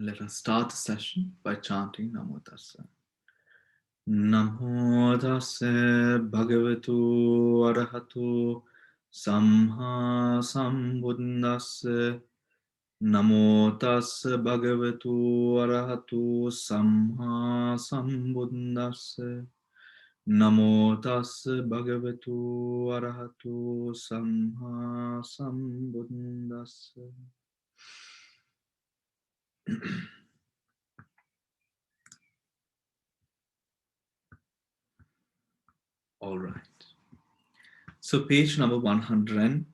Let us start the session by chanting Namo Tassa. Namo Tassa Bhagavatu Arahatu Samha Sambuddhassa. Namo Tassa Bhagavatu Arahatu Samha Sambuddhassa. Namo Tassa Bhagavatu Arahatu Samha Sambuddhassa. All right. So page number 100,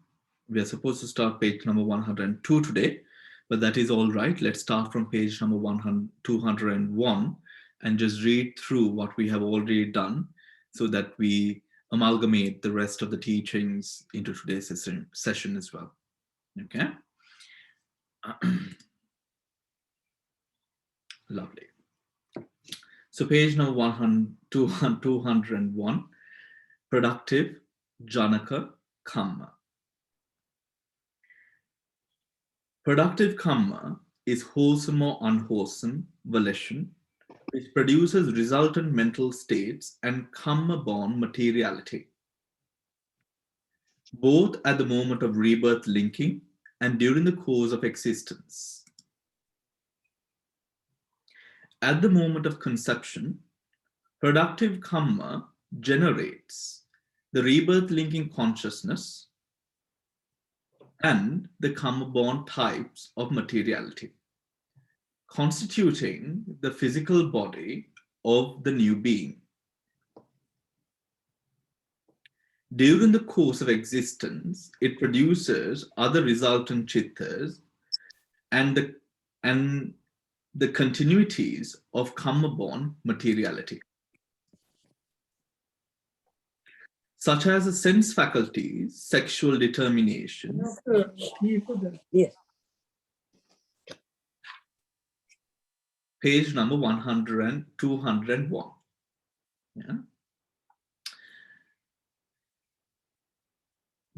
we are supposed to start page number 102 today, but that is all right. Let's start from page number 201 and just read through what we have already done so that we amalgamate the rest of the teachings into today's session as well. Okay? Lovely. So page number 201, productive Janaka Kamma. Productive karma is wholesome or unwholesome volition, which produces resultant mental states and karma-born materiality, both at the moment of rebirth linking and during the course of existence. At the moment of conception, productive karma generates the rebirth linking consciousness and the karma-born types of materiality, constituting the physical body of the new being. During the course of existence, it produces other resultant chittas and the continuities of karma-born materiality, such as the sense faculties, sexual determination. Yes. Page number 100 and 201. Yeah.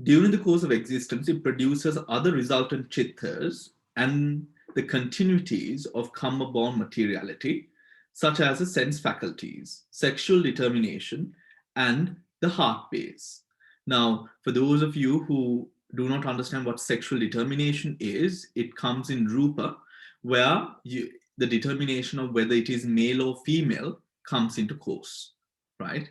During the course of existence, it produces other resultant chittas and the continuities of karma-born materiality, such as the sense faculties, sexual determination, and the heart base. Now, for those of you who do not understand what sexual determination is, it comes in rupa, where the determination of whether it is male or female comes into course, right?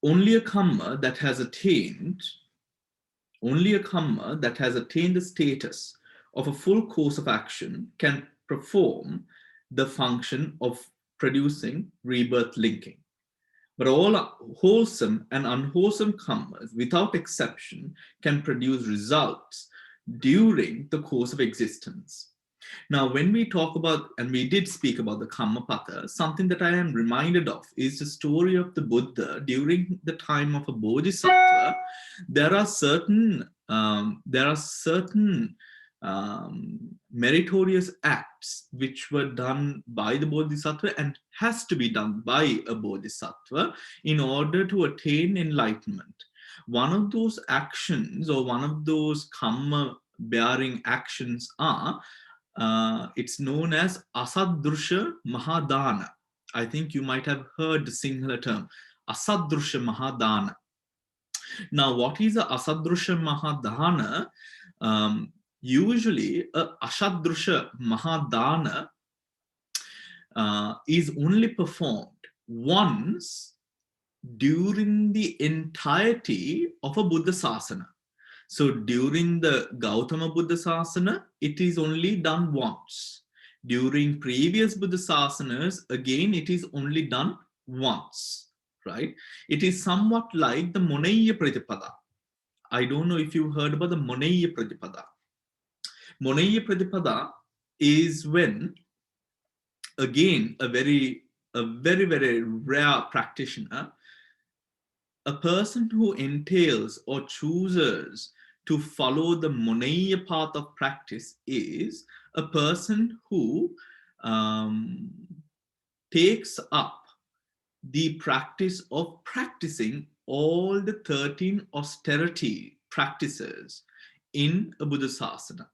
Only a karma that has attained the status of a full course of action can perform the function of producing rebirth linking. But all wholesome and unwholesome karmas, without exception, can produce results during the course of existence. Now, when we talk about, and we did speak about the Karmapatha, something that I am reminded of is the story of the Buddha during the time of a Bodhisattva. There are certain meritorious acts which were done by the Bodhisattva and has to be done by a Bodhisattva in order to attain enlightenment. One of those actions or one of those karma bearing actions are it's known as Asadrusha Mahadana. I think you might have heard the Sinhala term, Asadrusha Mahadana. Now, what is a Asadrusha Mahadana? Usually, a Ashadrusha Mahadana is only performed once during the entirety of a Buddha Sasana. So during the Gautama Buddha Sasana, it is only done once. During previous Buddha Sasanas, again, it is only done once, right? It is somewhat like the Moneyya Pratipada. I don't know if you heard about the Moneyya Pratipada. Moneyya Pratipada is when, again, a very, very rare practitioner, a person who entails or chooses to follow the Moneyya path of practice is a person who takes up the practice of practicing all the 13 austerity practices in a Buddha Sasana.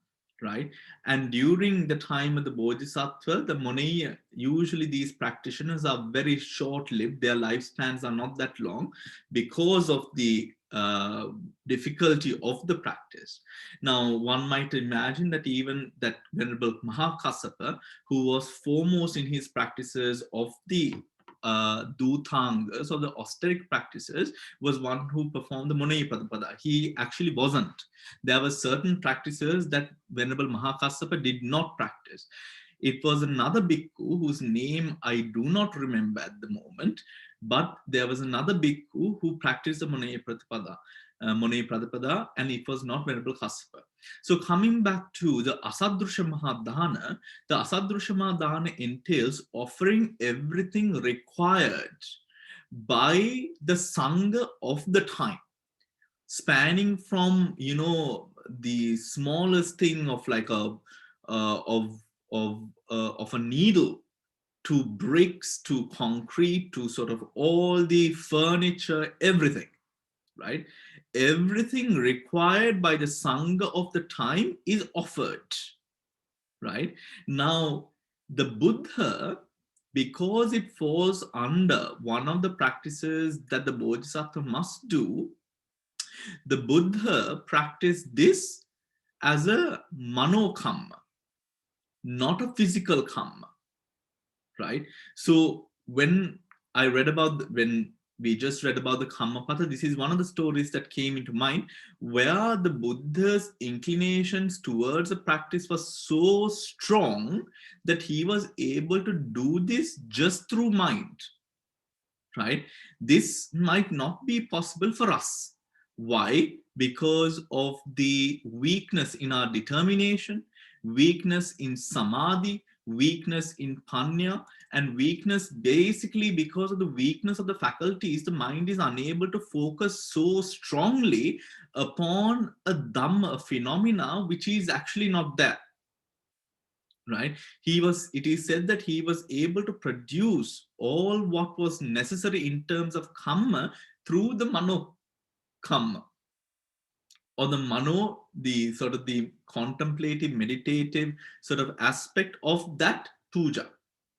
right? And during the time of the Bodhisattva, the Monai, usually these practitioners are very short-lived. Their lifespans are not that long because of the difficulty of the practice. Now, one might imagine that even that Venerable Mahakassapa, who was foremost in his practices of the Dhutangas, or the austeric practices, was one who performed the Monai Pradapada. He actually wasn't. There were certain practices that Venerable Mahakassapa did not practice. It was another bhikkhu whose name I do not remember at the moment, but there was another bhikkhu who practiced the Monai Pradapada, and it was not Venerable Kassapa. So coming back to the Asadrusha Mahadhana, the Asadrusha Mahadhana entails offering everything required by the Sangha of the time, spanning from, you know, the smallest thing of like a of a needle to bricks to concrete to sort of all the furniture, everything, right? Everything required by the Sangha of the time is offered, right? Now, the Buddha, because it falls under one of the practices that the Bodhisattva must do, the Buddha practiced this as a manokamma, not a physical kamma, right? So when I read about, when we just read about the Kammapata, this is one of the stories that came into mind, where the Buddha's inclinations towards a practice was so strong that he was able to do this just through mind, right? This might not be possible for us. Why? Because of the weakness in our determination, weakness in samadhi, weakness in panya, and weakness basically because of the weakness of the faculties. The mind is unable to focus so strongly upon a dhamma, a phenomena, which is actually not there, right? It is said that he was able to produce all what was necessary in terms of kamma through the mano kamma, or the mano, the sort of the contemplative, meditative sort of aspect of that puja,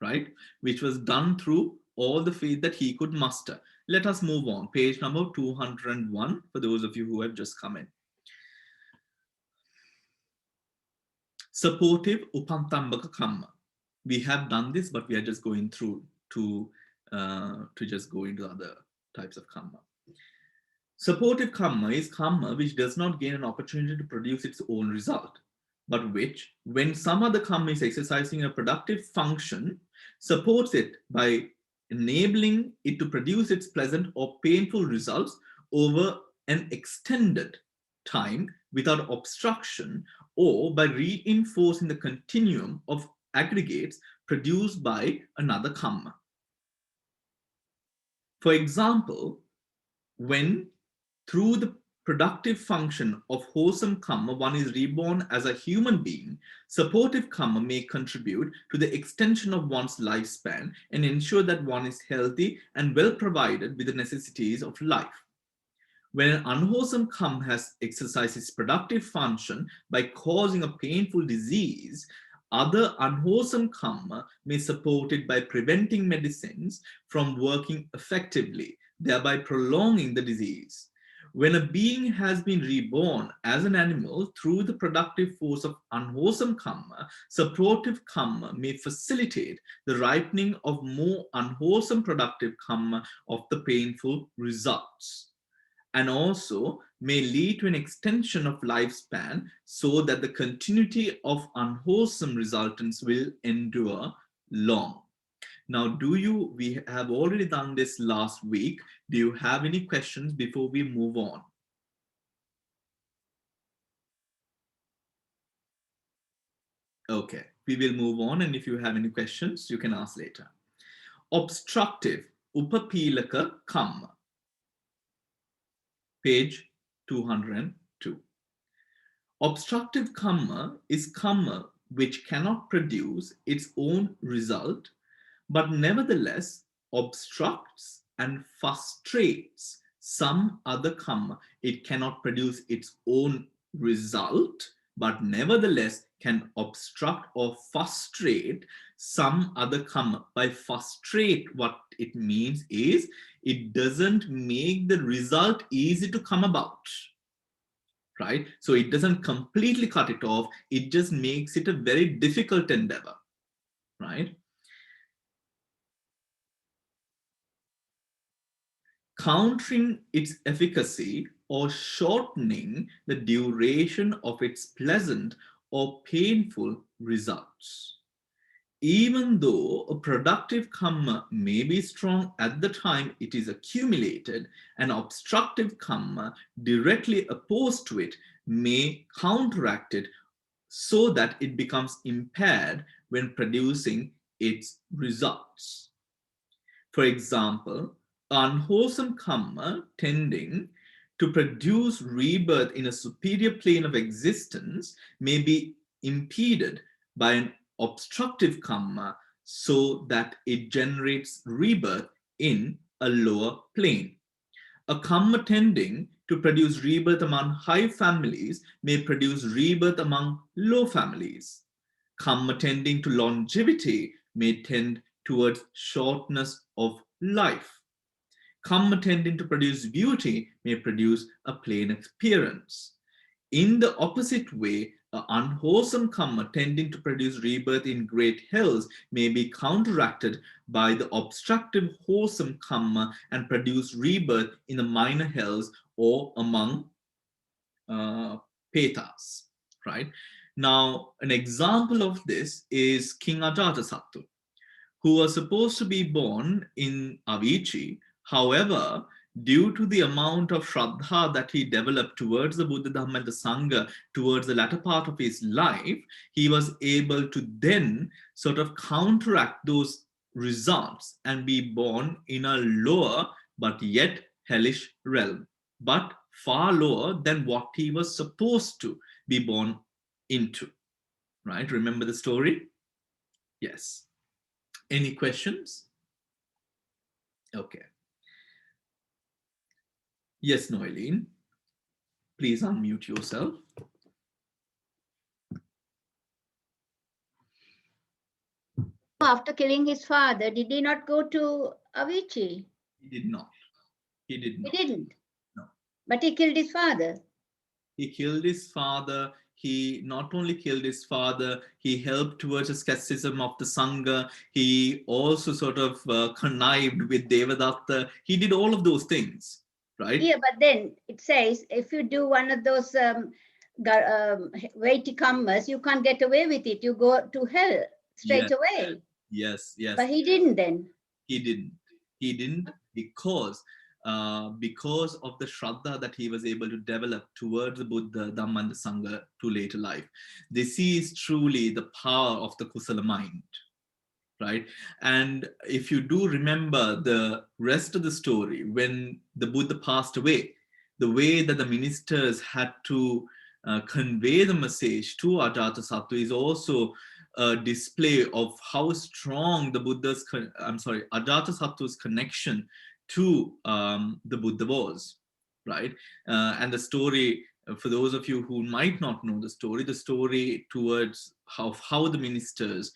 right? Which was done through all the faith that he could muster. Let us move on. Page number 201, for those of you who have just come in. Supportive upantambaka kamma. We have done this, but we are just going through to just go into other types of kamma. Supportive kamma is kamma which does not gain an opportunity to produce its own result, but which, when some other kamma is exercising a productive function, supports it by enabling it to produce its pleasant or painful results over an extended time without obstruction, or by reinforcing the continuum of aggregates produced by another kamma. For example, when through the productive function of wholesome kamma one is reborn as a human being, supportive kamma may contribute to the extension of one's lifespan and ensure that one is healthy and well provided with the necessities of life. When an unwholesome kamma has exercised its productive function by causing a painful disease, other unwholesome kamma may support it by preventing medicines from working effectively, thereby prolonging the disease. When a being has been reborn as an animal through the productive force of unwholesome kamma, supportive kamma may facilitate the ripening of more unwholesome productive kamma of the painful results, and also may lead to an extension of lifespan so that the continuity of unwholesome resultants will endure long. Now, we have already done this last week. Do you have any questions before we move on? Okay, we will move on, and if you have any questions, you can ask later. Obstructive, upapilaka kamma. Page 202. Obstructive kamma is kamma which cannot produce its own result, but nevertheless obstructs and frustrates some other kamma. It cannot produce its own result, but nevertheless can obstruct or frustrate some other karma. By frustrate, what it means is it doesn't make the result easy to come about, right? So it doesn't completely cut it off, it just makes it a very difficult endeavor, right? Countering its efficacy or shortening the duration of its pleasant or painful results. Even though a productive karma may be strong at the time it is accumulated, an obstructive karma directly opposed to it may counteract it so that it becomes impaired when producing its results. For example, unwholesome karma tending to produce rebirth in a superior plane of existence may be impeded by an obstructive karma so that it generates rebirth in a lower plane. A karma tending to produce rebirth among high families may produce rebirth among low families. Karma tending to longevity may tend towards shortness of life. Karma tending to produce beauty may produce a plain appearance. In the opposite way, an unwholesome karma tending to produce rebirth in great hells may be counteracted by the obstructive wholesome karma and produce rebirth in the minor hells or among petas, right? Now, an example of this is King Ajatasattu, who was supposed to be born in Avicii. However, due to the amount of Shraddha that he developed towards the Buddha, Dhamma, and the Sangha towards the latter part of his life, he was able to then sort of counteract those results and be born in a lower but yet hellish realm, but far lower than what he was supposed to be born into. Right? Remember the story? Yes. Any questions? Okay. Yes, Noeline. Please unmute yourself. After killing his father, did he not go to Avicii? He did not. He did not. He didn't. No. But he killed his father. He killed his father. He not only killed his father, he helped towards the skepticism of the Sangha. He also sort of connived with Devadatta. He did all of those things, right? Yeah, but then it says if you do one of those weighty karmas, you can't get away with it. You go to hell straight away. Yes, yes. But he didn't then. He didn't. He didn't because of the Shraddha that he was able to develop towards the Buddha, Dhamma, and the Sangha to later life. This is truly the power of the Kusala mind, right? And if you do remember the rest of the story, when the Buddha passed away, the way that the ministers had to convey the message to Ajatasattu is also a display of how strong the Ajatasattu's connection to the Buddha was, right? And the story, for those of you who might not know the story towards how the ministers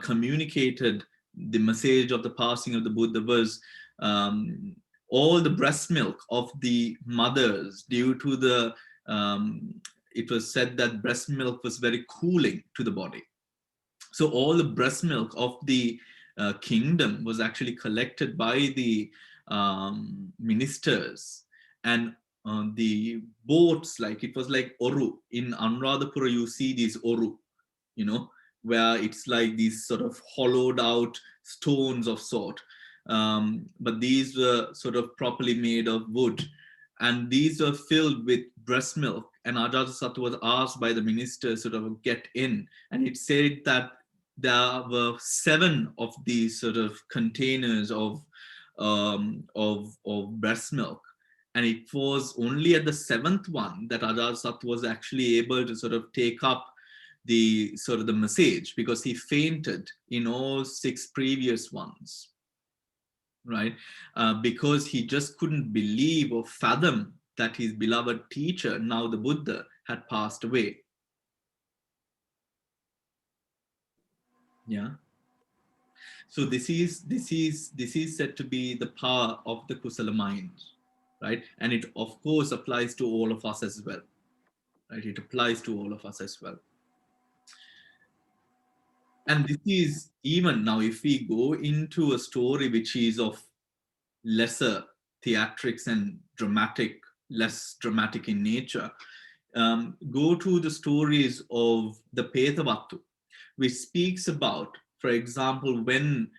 communicated the message of the passing of the Buddha was all the breast milk of the mothers due to the, it was said that breast milk was very cooling to the body. So all the breast milk of the kingdom was actually collected by the ministers, and the boats, like it was like Oru. In Anuradhapura, you see these Oru, you know, where it's like these sort of hollowed out stones of sort. But these were sort of properly made of wood. And these were filled with breast milk. And Ajatasattu was asked by the minister sort of get in. And it said that there were 7 of these sort of containers of breast milk. And it was only at the 7th one that Ajatasattu was actually able to sort of take up the sort of the message, because he fainted in all 6 previous ones, right? Because he just couldn't believe or fathom that his beloved teacher, now the Buddha, had passed away. Yeah. So this is said to be the power of the Kusala mind, right? And it of course applies to all of us as well, right? It applies to all of us as well. And this is even now, if we go into a story which is of lesser theatrics and dramatic, less dramatic in nature, go to the stories of the Petavattu, which speaks about, for example, when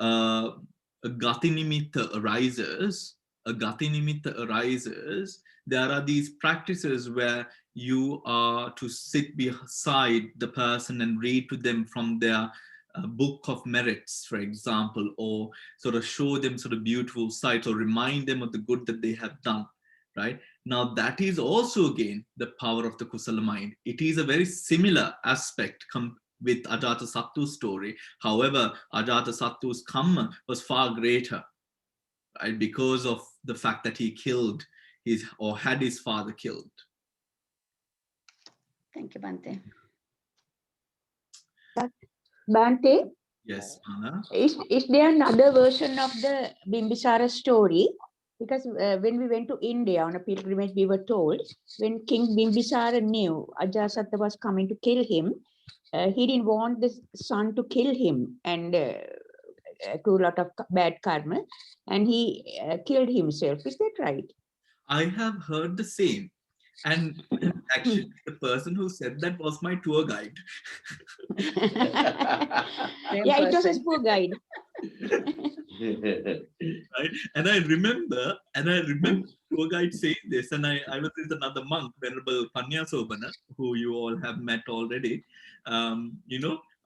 uh, a gati nimitta arises, there are these practices where you are to sit beside the person and read to them from their book of merits, for example, or sort of show them sort of beautiful sights or remind them of the good that they have done, right? Now, that is also again the power of the Kusala mind. It is a very similar aspect with Ajatasattu's story. However, Ajatasattu's karma was far greater, right? Because of the fact that he killed his, or had his father killed. Thank you, Bhante. Bhante, Yes, Anna. is there another version of the Bimbisara story? Because when we went to India on a pilgrimage, we were told when King Bimbisara knew Ajatasattu was coming to kill him, he didn't want the son to kill him and do a lot of bad karma, and he killed himself. Is that right? I have heard the same. And actually, the person who said that was my tour guide. Yeah, it was a tour guide. Right? And I remember tour guide saying this, and I was with another monk, Venerable Panya Sobana, who you all have met already.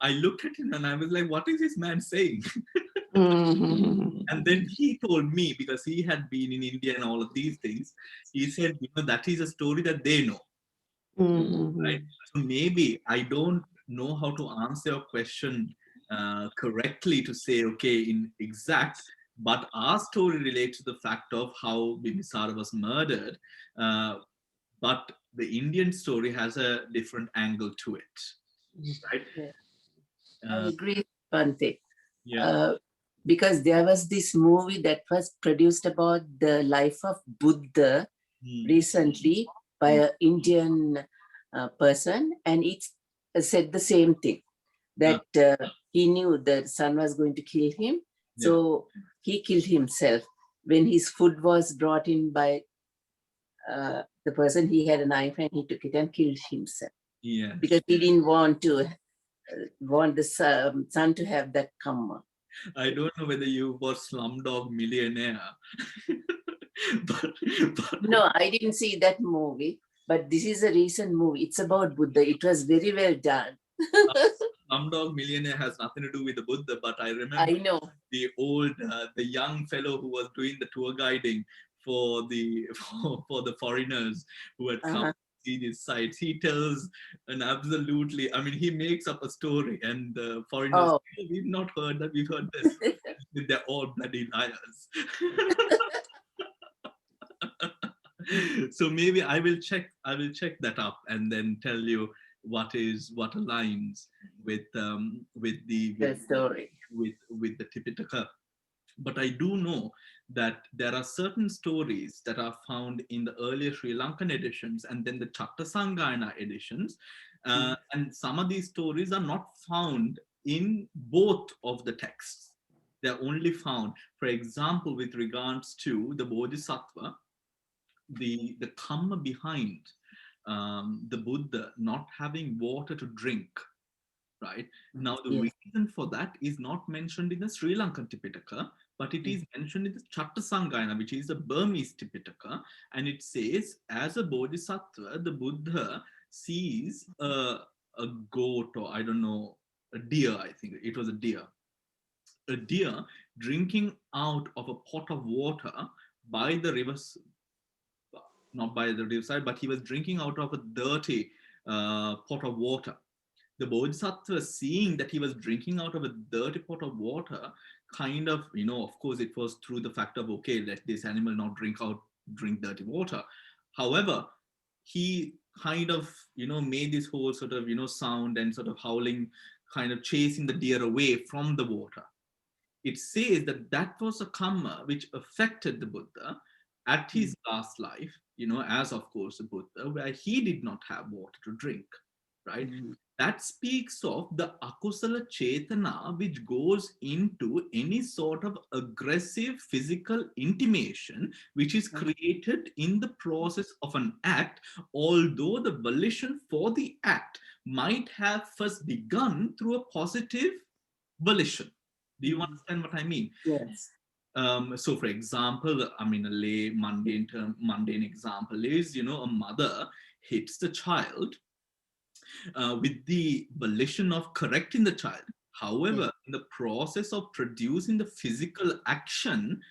I looked at him and I was like, what is this man saying? And then he told me, because he had been in India and all of these things, he said, that is a story that they know. Right? So maybe I don't know how to answer your question correctly to say, okay, in exact, but our story relates to the fact of how Bimbisara was murdered. But the Indian story has a different angle to it. Right? Yeah. I agree, Bhante. Yeah. Because there was this movie that was produced about the life of Buddha recently by an Indian person, and it said the same thing, that he knew the son was going to kill him, so he killed himself. When his food was brought in by the person, he had a knife and he took it and killed himself. Yeah. Because he didn't want the son to have that karma. I don't know whether you watched Slumdog Millionaire. but No, I didn't see that movie, but this is a recent movie. It's about Buddha. It was very well done. Slumdog Millionaire has nothing to do with the Buddha, but I remember I know. the young fellow who was doing the tour guiding for the foreigners who had come to see these sites. He tells he makes up a story, and the foreigners, we've not heard that, we've heard this. They're all bloody liars. So maybe I will check that up and then tell you what aligns with the story, with the Tipitaka. But I do know that there are certain stories that are found in the earlier Sri Lankan editions and then the Chattasangayana editions, and some of these stories are not found in both of the texts. They're only found, for example, with regards to the Bodhisattva, the karma behind the Buddha not having water to drink, right? Now, the reason for that is not mentioned in the Sri Lankan Tipitaka, but it is mentioned in the Chattasangayana, which is the Burmese Tipitaka, and it says, as a bodhisattva, the Buddha sees a goat, or I don't know, a deer, I think it was a deer drinking out of a pot of water by the river's, not by the riverside, but he was drinking out of a dirty pot of water. The Bodhisattva, seeing that he was drinking out of a dirty pot of water, kind of, of course, it was through the fact of, okay, let this animal not drink dirty water. However, he kind of, made this whole sort of, sound and sort of howling, kind of chasing the deer away from the water. It says that that was a karma which affected the Buddha at his last life, as of course a Buddha, where he did not have water to drink, right? That speaks of the akusala chetana, which goes into any sort of aggressive physical intimation, which is created in the process of an act, although the volition for the act might have first begun through a positive volition. Do you understand what I mean? Yes. So for example, I mean, a lay mundane example is, a mother hits the child with the volition of correcting the child. However, in the process of producing the physical action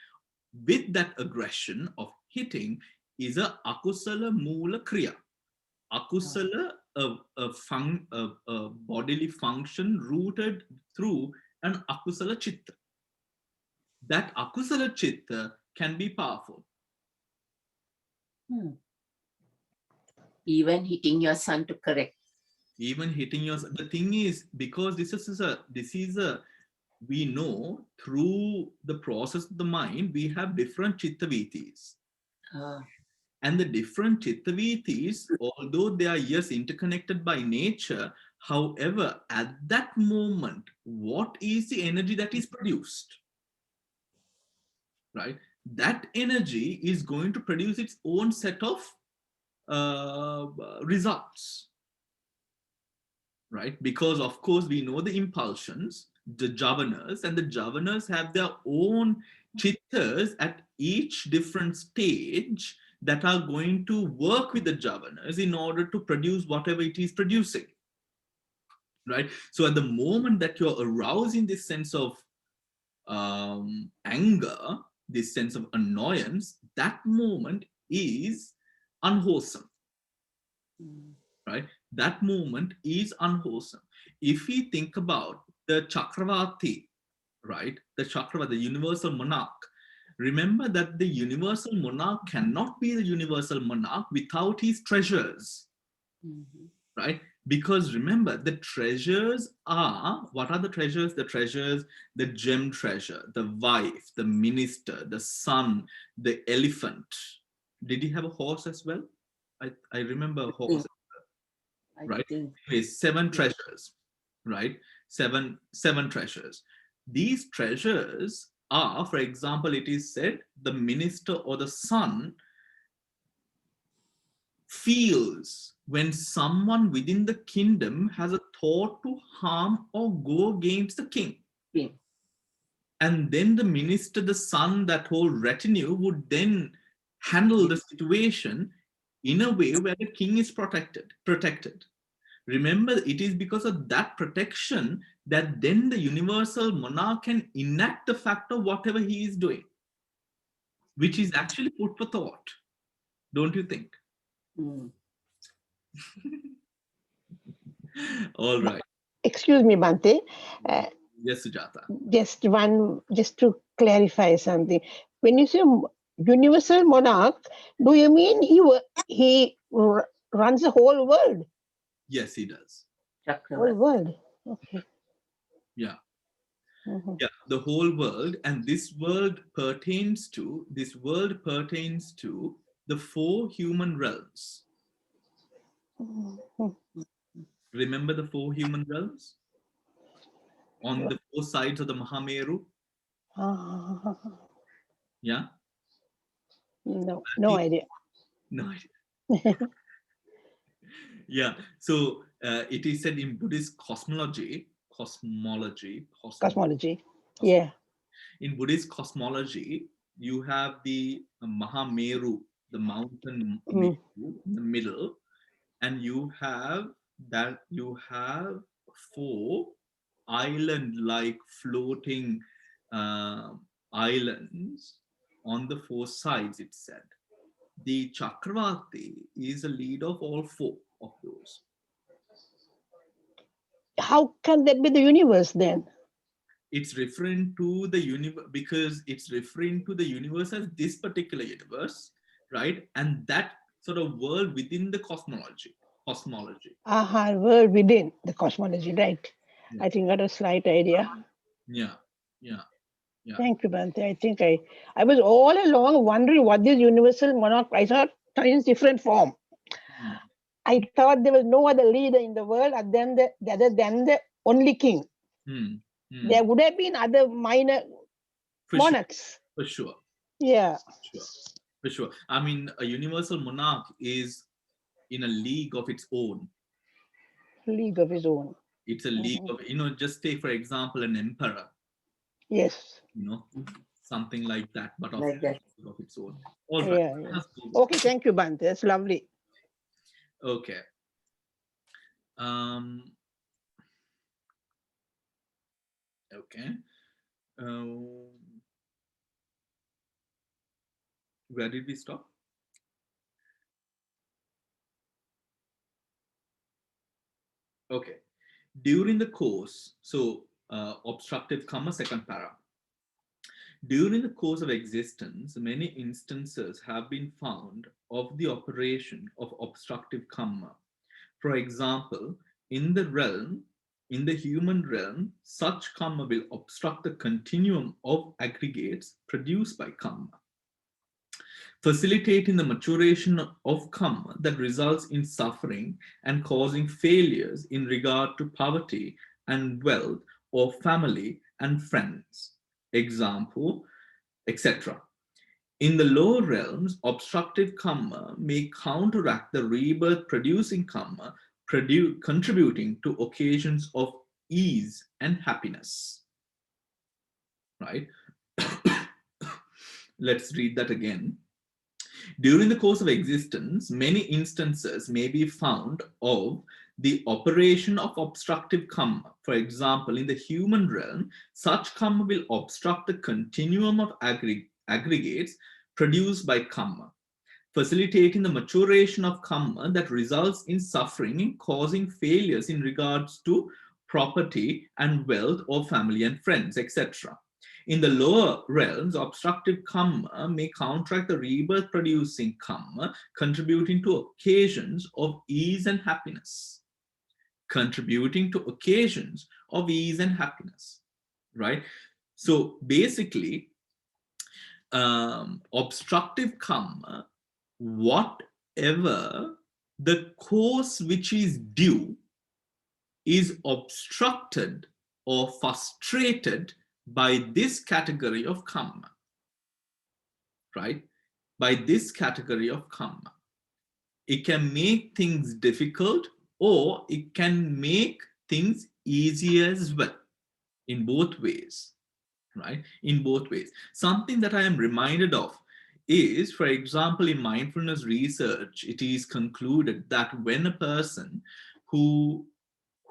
with that aggression of hitting is a akusala mula kriya. Akusala, a bodily function rooted through an akusala chitta. That akusala chitta can be powerful. Even hitting your son to correct. Even hitting your, the thing is, because this is a, we know through the process of the mind, we have different chitta vitis. And the different chitta vitis, although they are, yes, interconnected by nature, however, at that moment, what is the energy that is produced? Right? That energy is going to produce its own set of results. Right? Because of course we know the impulsions, the javanas, and the javanas have their own chittas at each different stage that are going to work with the javanas in order to produce whatever it is producing. Right? So at the moment that you're arousing this sense of anger, this sense of annoyance, that moment is unwholesome. Right? That moment is unwholesome. If we think about the Chakravarti, right? The Chakravarti, the universal monarch. Remember that the universal monarch cannot be the universal monarch without his treasures, right? Because remember, the treasures are, what are the treasures? The treasures, the gem treasure, the wife, the minister, the son, the elephant. Did he have a horse as well? I remember a horse. Right? Anyway, 7 treasures, right? Seven treasures. These treasures are, for example, it is said, the minister or the son feels when someone within the kingdom has a thought to harm or go against the king. And then the minister, the son, that whole retinue would then handle the situation in a way where the king is protected. Remember, it is because of that protection that then the universal monarch can enact the fact of whatever he is doing, which is actually put for thought. Don't you think? All right. Excuse me, Bhante. Yes, Sujata. Just to clarify something. When you say universal monarch, do you mean he runs the whole world? Yes, he does. Whole world. Okay. Yeah. Yeah, the whole world, and this world pertains to the 4 human realms. Remember the 4 human realms on the 4 sides of the Mahameru? Yeah. No idea. No idea. Yeah. So it is said in Buddhist cosmology. Yeah. In Buddhist cosmology, you have the Mahameru, the mountain in the middle, and you have 4 island-like floating islands on the 4 sides, it said. The Chakravarti is a leader of all 4 of those. How can that be the universe then? It's referring to the universe because it's referring to the universe as this particular universe, right? And that sort of world within the cosmology. cosmology. World within the cosmology, right? Yeah. I think I got a slight idea. Yeah. Thank you, Bhante. I think I was all along wondering what this universal monarch, I thought in different form. Mm. I thought there was no other leader in the world other than the only king. Mm. Mm. There would have been other minor monarchs. For sure. Yeah. For sure. I mean, a universal monarch is in a league of its own. League of his own. It's a league of, just take, for example, an emperor. Yes. Something like that, but of, Like that. of its own. All right. Yeah. Okay, thank you, Bhante. That's lovely. Okay. Okay. Where did we stop? Okay. During the course, so obstructive karma, second para. During the course of existence, many instances have been found of the operation of obstructive karma. For example, in the human realm, such karma will obstruct the continuum of aggregates produced by karma, facilitating the maturation of karma that results in suffering and causing failures in regard to poverty and wealth or family and friends. Example, etc. In the lower realms, obstructive karma may counteract the rebirth producing karma, contributing to occasions of ease and happiness. Right? Let's read that again. During the course of existence, many instances may be found of the operation of obstructive karma. For example, in the human realm, such karma will obstruct the continuum of aggregates produced by karma, facilitating the maturation of karma that results in suffering and causing failures in regards to property and wealth or family and friends, etc. In the lower realms, obstructive karma may counteract the rebirth producing karma, contributing to occasions of ease and happiness. Contributing to occasions of ease and happiness, right? So basically, obstructive karma, whatever the course which is due, is obstructed or frustrated by this category of karma, right? By this category of karma. It can make things difficult or it can make things easier as well, in both ways, right? In both ways. Something that I am reminded of is, for example, in mindfulness research, it is concluded that when a person who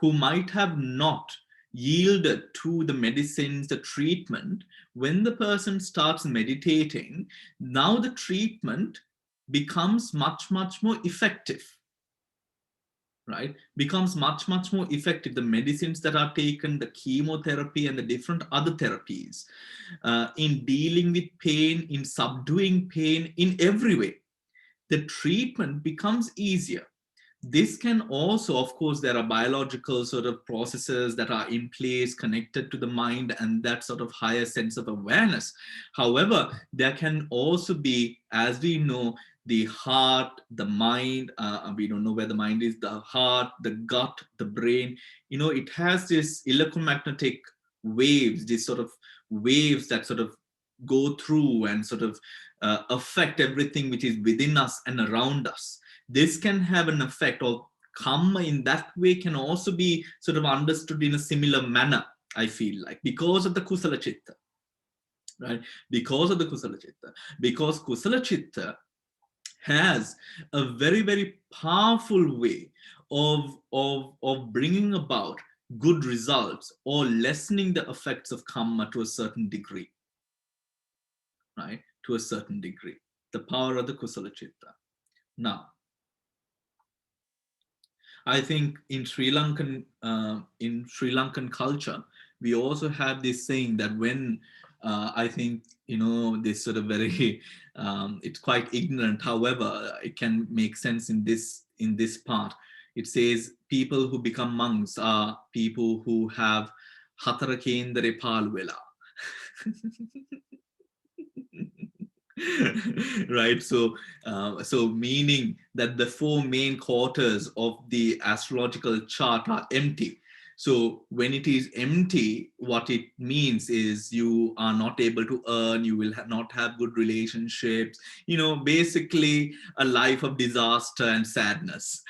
might have not yielded to the medicines, the treatment, when the person starts meditating, now the treatment becomes much, much more effective, right? Becomes much, much more effective. The medicines that are taken, the chemotherapy and the different other therapies, in dealing with pain, in subduing pain, in every way, the treatment becomes easier. This can also, of course, there are biological sort of processes that are in place connected to the mind and that sort of higher sense of awareness. However, there can also be, as we know, the heart, the mind, we don't know where the mind is, the heart, the gut, the brain, it has this electromagnetic waves, these sort of waves that sort of go through and sort of affect everything which is within us and around us. This can have an effect, or karma in that way can also be sort of understood in a similar manner, I feel like, because of the kusala chitta, right? Because of the kusala chitta. Because kusala chitta has a very, very powerful way of bringing about good results or lessening the effects of karma to a certain degree, right? To a certain degree. The power of the kusala chitta. Now, I think in Sri Lankan culture, we also have this saying that when I think this sort of very it's quite ignorant. However, it can make sense in this part. it says people who become monks are people who have hatara kendare palvela. Right, so so meaning that the 4 main quarters of the astrological chart are empty. So when it is empty, what it means is you are not able to earn, you will not have good relationships, you know, basically a life of disaster and sadness.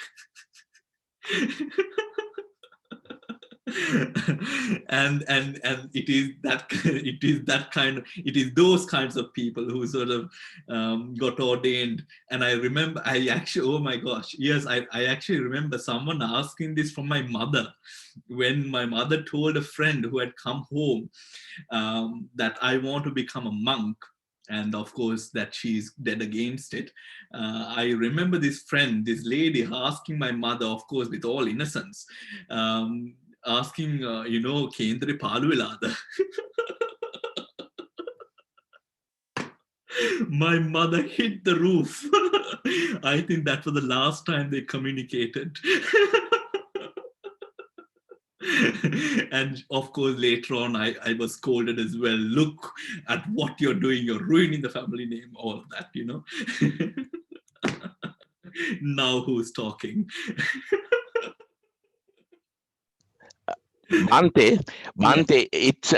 and it is those kinds of people who sort of got ordained. And I remember, I actually, oh my gosh, yes, I actually remember someone asking this from my mother when my mother told a friend who had come home that I want to become a monk, and of course that she's dead against it. I remember this lady asking my mother, of course with all innocence, asking, you know, Kendra Palvilada. My mother hit the roof. I think that was the last time they communicated. And of course, later on, I was scolded as well. Look at what you're doing. You're ruining the family name, all of that, you know. Now who's talking? Bhante, it's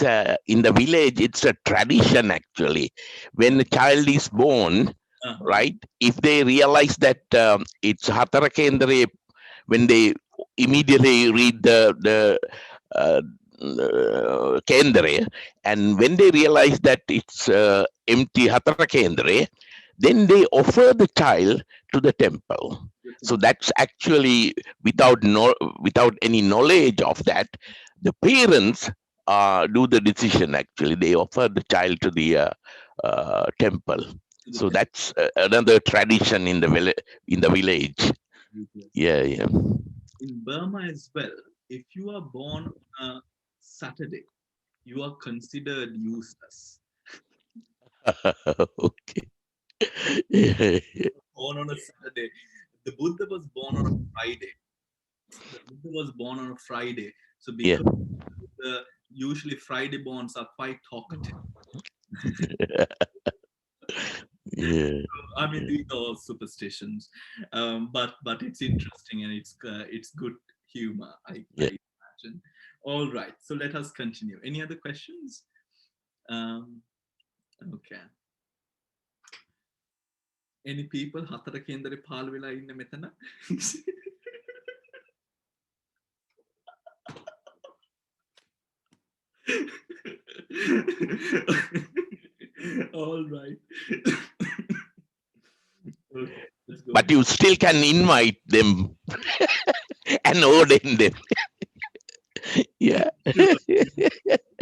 a in the village, it's a tradition actually. When the child is born, right? If they realize that it's Hatara Kendra, when they immediately read the Kendra, and when they realize that it's empty Hatara Kendra, then they offer the child to the temple. So that's actually without any knowledge of that, the parents do the decision. Actually, they offer the child to the temple. So that's another tradition in the village. Yeah. In Burma as well, if you are born on a Saturday, you are considered useless. Okay. Born on a Saturday. The Buddha was born on a Friday. So because usually Friday borns are quite talkative. Yeah. I mean, these are all superstitions, but it's interesting and it's good humor, I imagine. All right, so let us continue. Any other questions? Okay. Any people? Hatara kendare palvela inna metana. All right. Okay, let's go. But you still can invite them and ordain them. Yeah.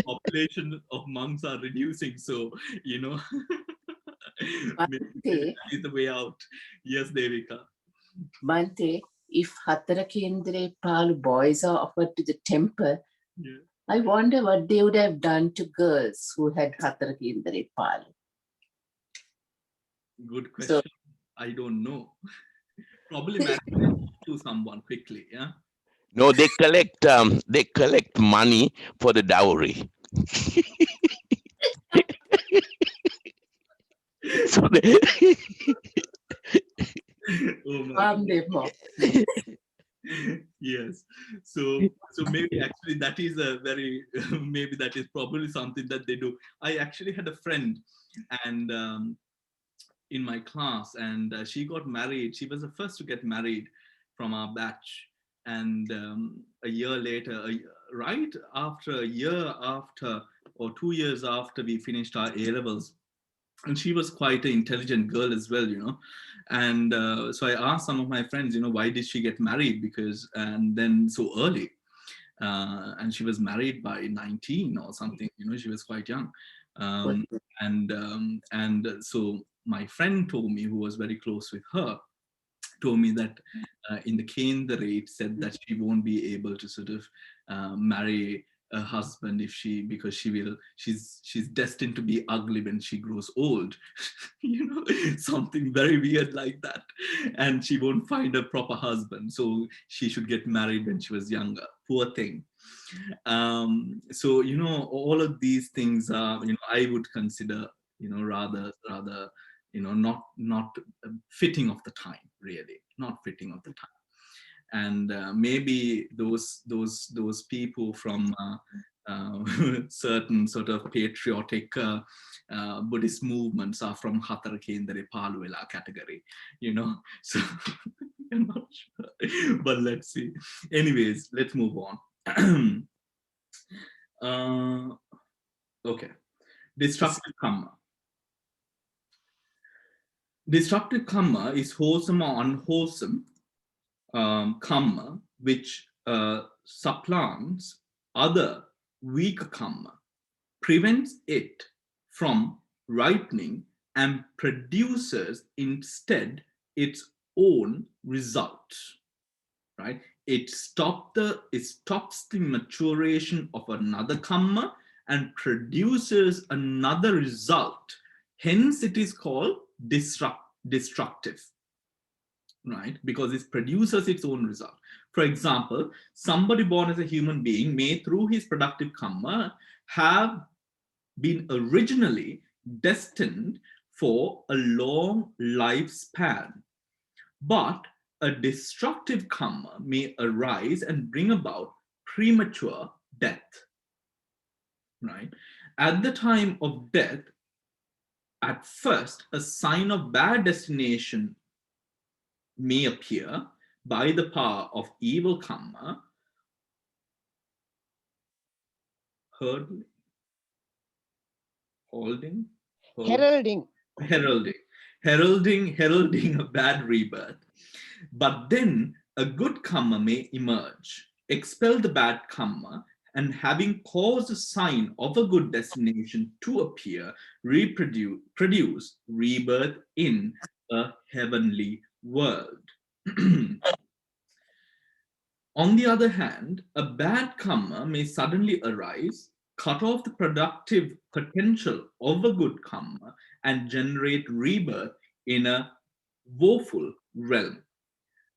Population of monks are reducing, so you know, maybe that is the way out. Yes, Devika. Bhante, if Hatara Kendra Palu boys are offered to the temple, I wonder what they would have done to girls who had Hatara Kendra Palu. Good question. So, I don't know. Probably marry to someone quickly, yeah. No, they collect money for the dowry. So they yes, so maybe actually that is a very maybe that is probably something that they do. I actually had a friend and in my class, and she got married. She was the first to get married from our batch, and a year later, right after a year after or 2 years after we finished our A levels, and she was quite an intelligent girl as well, you know. And so I asked some of my friends, you know, why did she get married? Because, and then so early. And she was married by 19 or something, you know, she was quite young. And so my friend told me, who was very close with her, told me that in the Kendra it said that she won't be able to sort of marry a husband if because she's destined to be ugly when she grows old. Something very weird like that, and she won't find a proper husband, so she should get married when she was younger. Poor thing. So all of these things are, I would consider, rather not fitting of the time, really not fitting of the time. And maybe those people from certain sort of patriotic Buddhist movements are from Hatara Kendare Paluela category, so I'm not sure, but let's see. Anyways, let's move on. Okay, destructive karma. Destructive karma is wholesome or unwholesome karma which supplants other weaker karma, prevents it from ripening, and produces instead its own result. Right? It stops the maturation of another karma and produces another result. Hence, it is called destructive. Right? Because it produces its own result. For example, somebody born as a human being may, through his productive karma, have been originally destined for a long lifespan. But a destructive karma may arise and bring about premature death. Right? At the time of death, at first, a sign of bad destination may appear by the power of evil karma, heralding a bad rebirth. But then a good karma may emerge, expel the bad karma, and having caused a sign of a good destination to appear, produce rebirth in a heavenly world. On the other hand, a bad karma may suddenly arise, cut off the productive potential of a good karma, and generate rebirth in a woeful realm.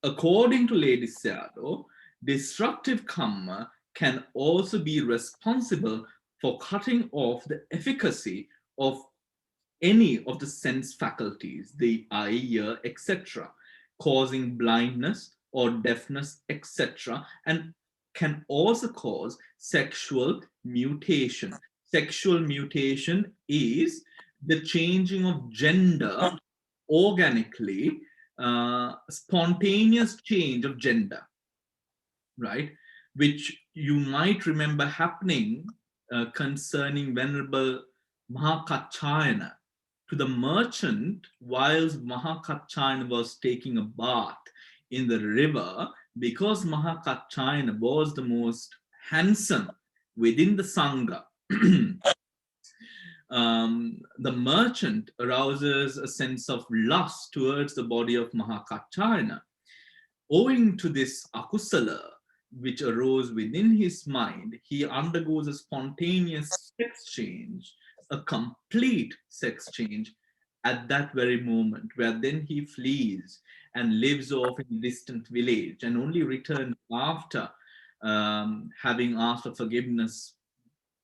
According to Lady Sayadaw, destructive karma can also be responsible for cutting off the efficacy of any of the sense faculties, the eye, ear, etc., causing blindness or deafness, etc., and can also cause sexual mutation. Sexual mutation is the changing of gender organically, spontaneous change of gender, right? Which you might remember happening concerning Venerable Mahakatchayana to the merchant whilst Mahakatchayana was taking a bath in the river, because Mahakatchayana was the most handsome within the Sangha. The merchant arouses a sense of lust towards the body of Mahakatchayana. Owing to this akusala, which arose within his mind, he undergoes a spontaneous sex change, a complete sex change at that very moment, where then he flees and lives off in a distant village and only returns after having asked for forgiveness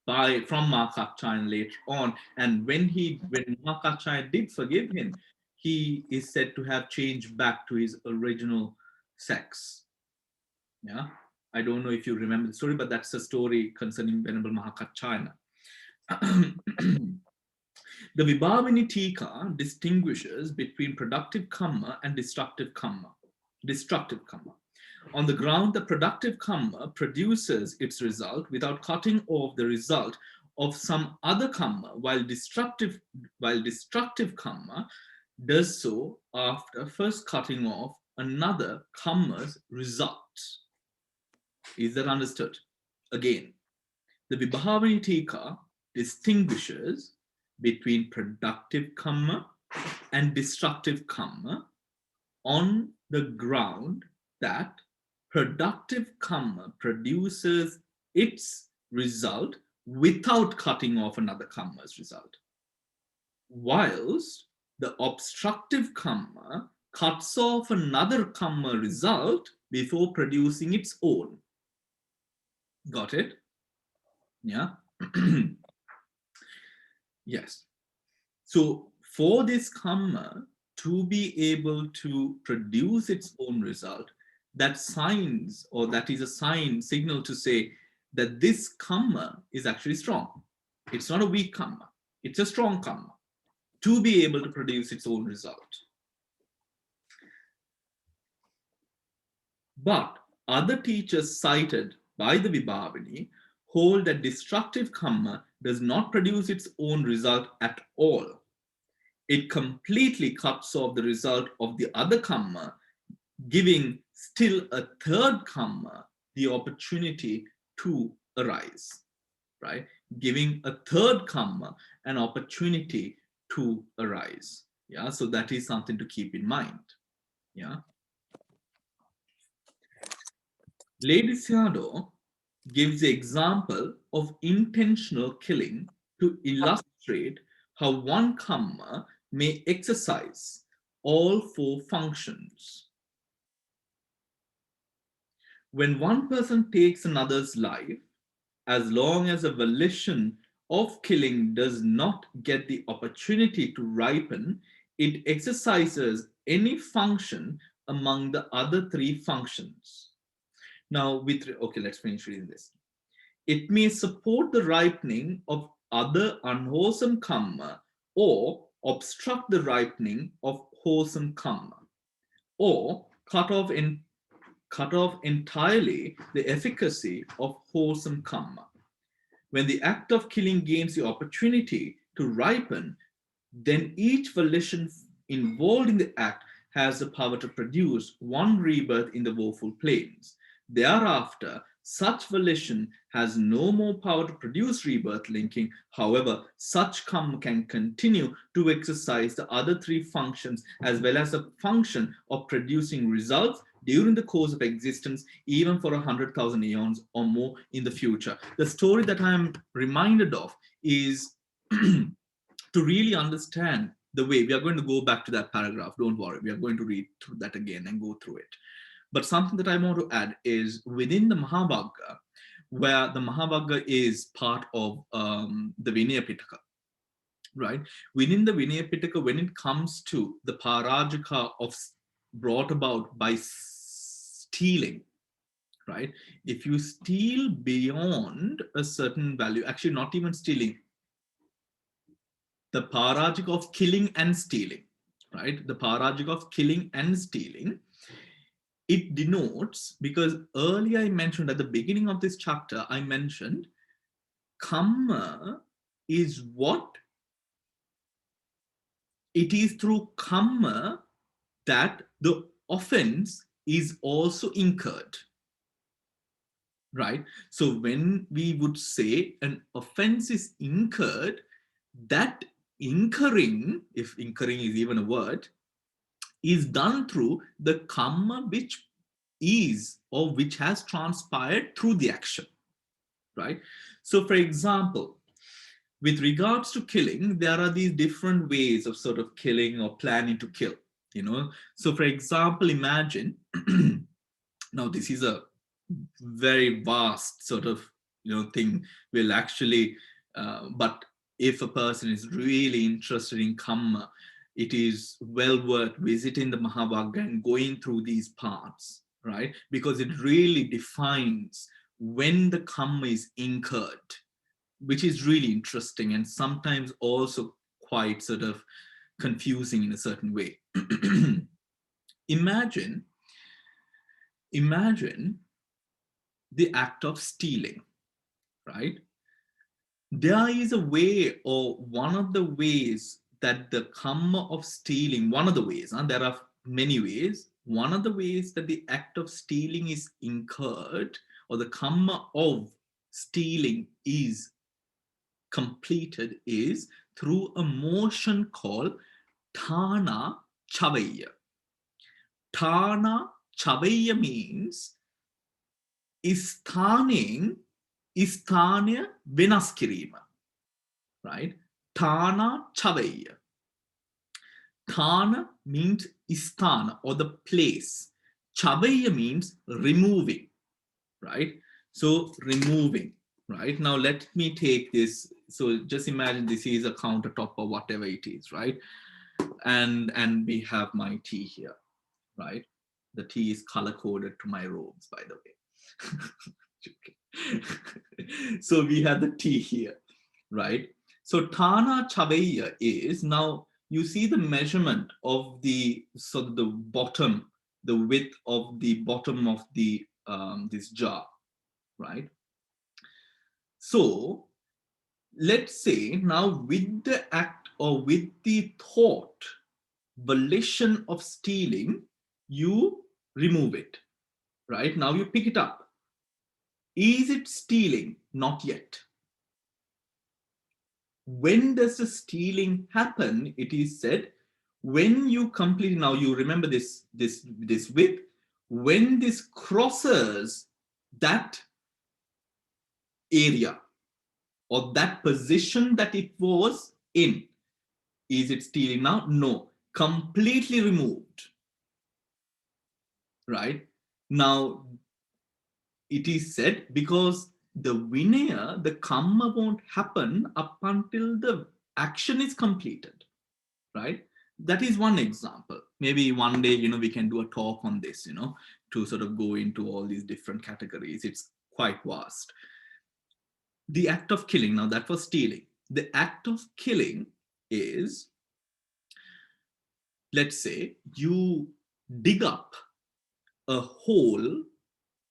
from Mahakatchayana later on. And when Mahakatchayana did forgive him, he is said to have changed back to his original sex. Yeah, I don't know if you remember the story, but that's a story concerning Venerable Mahakatchayana. The Vibhavini Tika distinguishes between productive karma and destructive karma. On the ground that productive karma produces its result without cutting off the result of some other karma, while destructive karma does so after first cutting off another karma's result. Is that understood? Again, the Vibhavini Tika distinguishes between productive karma and destructive karma on the ground that productive karma produces its result without cutting off another karma's result. Whilst the obstructive karma cuts off another karma result before producing its own. Got it? Yeah. Yes. So for this karma to be able to produce its own result, that signs, or that is a signal to say that this karma is actually strong. It's not a weak karma. It's a strong karma to be able to produce its own result. But other teachers cited by the Vibhavani hold that destructive karma does not produce its own result at all. It completely cuts off the result of the other karma, giving still a third karma the opportunity to arise, right? Giving a third karma an opportunity to arise. Yeah, so that is something to keep in mind. Yeah. Lady Sayadaw gives the example of intentional killing to illustrate how one karma may exercise all four functions. When one person takes another's life, as long as a volition of killing does not get the opportunity to ripen, it exercises any function among the other three functions. Now, okay, let's finish reading this. It may support the ripening of other unwholesome karma, or obstruct the ripening of wholesome karma, or cut off entirely the efficacy of wholesome karma. When the act of killing gains the opportunity to ripen, then each volition involved in the act has the power to produce one rebirth in the woeful planes. Thereafter, such volition has no more power to produce rebirth linking. However, such karma can continue to exercise the other three functions as well as the function of producing results during the course of existence, even for 100,000 eons or more in the future. The story that I am reminded of is to really understand the way, we are going to go back to that paragraph, don't worry, we are going to read through that again and go through it. But something that I want to add is within the Mahavagga, where the Mahavagga is part of the Vinaya Pitaka, right? Within the Vinaya Pitaka, when it comes to the parajika of brought about by stealing, right? If you steal beyond a certain value, actually not even stealing, the parajika of killing and stealing, right? The parajika of killing and stealing, it denotes, because earlier I mentioned at the beginning of this chapter, I mentioned karma is what? It is through karma that the offense is also incurred, right? So when we would say an offense is incurred, that incurring, if incurring is even a word, is done through the karma which is or which has transpired through the action, right? So for example, with regards to killing, there are these different ways of sort of killing or planning to kill, you know. So for example, imagine, now this is a very vast sort of, you know, thing, will actually, but if a person is really interested in karma, it is well worth visiting the Mahavagga and going through these parts, right? Because it really defines when the karma is incurred, which is really interesting and sometimes also quite sort of confusing in a certain way. Imagine the act of stealing, right? There is a way, or one of the ways that the karma of stealing, one of the ways, there are many ways, one of the ways that the act of stealing is incurred, or the karma of stealing is completed, is through a motion called Thana Chavaya. Thana Chavaya means is sthaning Isthanya venas kirima. Right? Thana chaveya. Thana means isthana or the place. Chaveya means removing. Right? So removing. Right? Now let me take this. So just imagine this is a countertop or whatever it is, right? And we have my tea here, right? The tea is color coded to my robes, by the way. So we have the tea here, right? So Thana Chaveya is, now you see the measurement of the, so the bottom, the width of the bottom of the this jar, right? So let's say now with the act or with the thought, volition of stealing, you remove it, right? Now you pick it up. Is it stealing? Not yet. When does the stealing happen? It is said, when you complete, now you remember this width, when this crosses that area or that position that it was in, is it stealing now? No, completely removed, right? Now, it is said because the vinaya, the karma won't happen up until the action is completed, right? That is one example. Maybe one day, we can do a talk on this, to sort of go into all these different categories. It's quite vast. The act of killing, now that was stealing. The act of killing is, let's say, you dig up a hole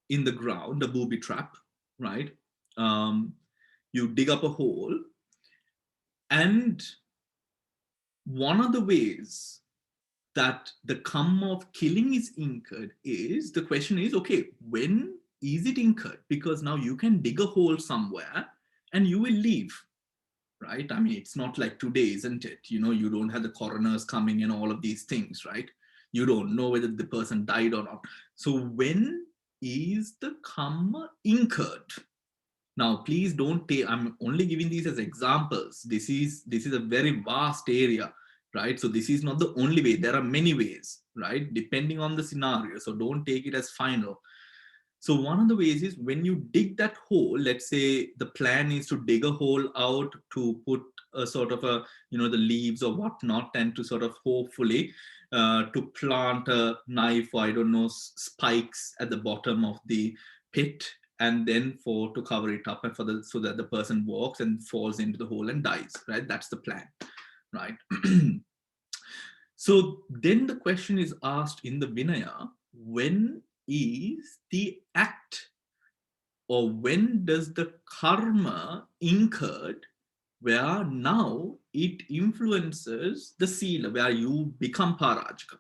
in the ground, a booby trap, right? You dig up a hole, and one of the ways that the karma of killing is incurred is, the question is, okay, when is it incurred? Because now you can dig a hole somewhere and you will leave, right? I mean, it's not like today, isn't it? You don't have the coroners coming and all of these things, right? You don't know whether the person died or not. So when is the karma incurred? Now, please don't take, I'm only giving these as examples. This is a very vast area, right? So this is not the only way. There are many ways, right? Depending on the scenario. So don't take it as final. So one of the ways is when you dig that hole, let's say the plan is to dig a hole out to put a sort of a, the leaves or whatnot, and to sort of hopefully to plant a knife or I don't know, spikes at the bottom of the pit, and then to cover it up and so that the person walks and falls into the hole and dies, right? That's the plan, right? So then the question is asked in the Vinaya, when is the act, or when does the karma incurred where now it influences the sila, where you become parajika,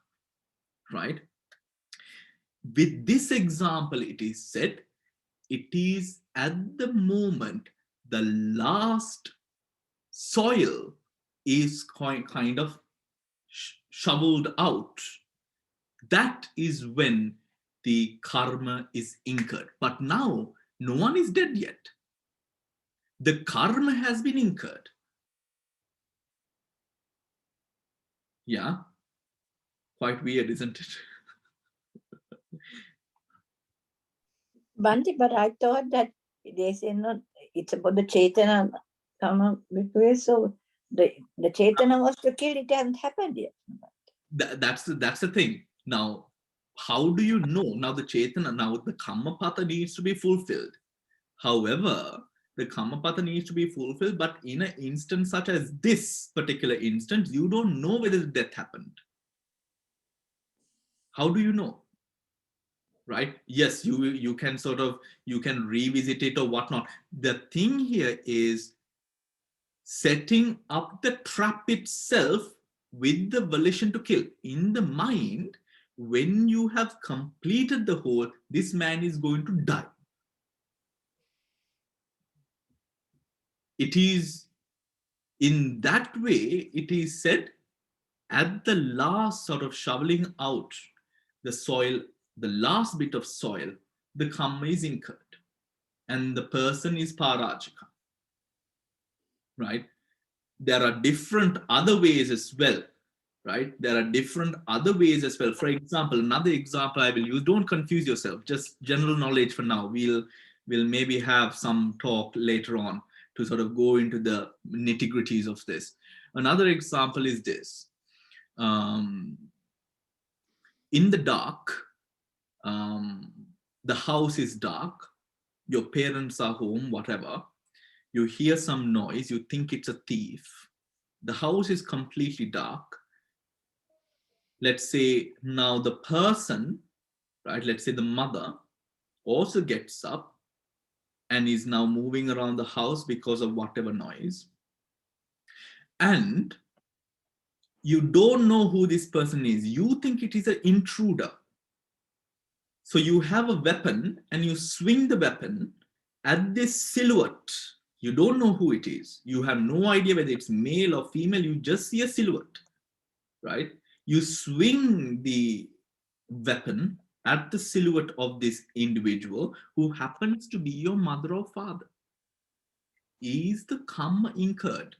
right? With this example, it is said, it is at the moment the last soil is kind of shoveled out. That is when the karma is incurred. But now, no one is dead yet. The karma has been incurred. Yeah, quite weird, isn't it? Bhante, but I thought that they say not, it's about the Chaitana karma, because so the Chaitana was to kill, it hasn't happened yet. That's the thing. Now, how do you know? Now the Chaitana, now the Kammapata needs to be fulfilled. However, the Kammapata needs to be fulfilled, but in an instance such as this particular instance, you don't know whether the death happened. How do you know? Right? Yes, you can you can revisit it or whatnot. The thing here is setting up the trap itself with the volition to kill. In the mind, when you have completed the whole, this man is going to die. It is in that way, it is said, at the last sort of shoveling out the soil, the last bit of soil, the karma is incurred. and the person is Parajika, right? There are different other ways as well, right? There are different other ways as well. For example, another example I will use, don't confuse yourself, just general knowledge for now. We'll maybe have some talk later on to sort of go into the nitty-gritties of this. Another example is this. In the dark, the house is dark, your parents are home, whatever. You hear some noise, you think it's a thief. The house is completely dark. Let's say now the person, right, let's say the mother also gets up and is now moving around the house because of whatever noise. And you don't know who this person is. You think it is an intruder. So you have a weapon and you swing the weapon at this silhouette. You don't know who it is. You have no idea whether it's male or female. You just see a silhouette, right? You swing the weapon at the silhouette of this individual who happens to be your mother or father. Is the karma incurred?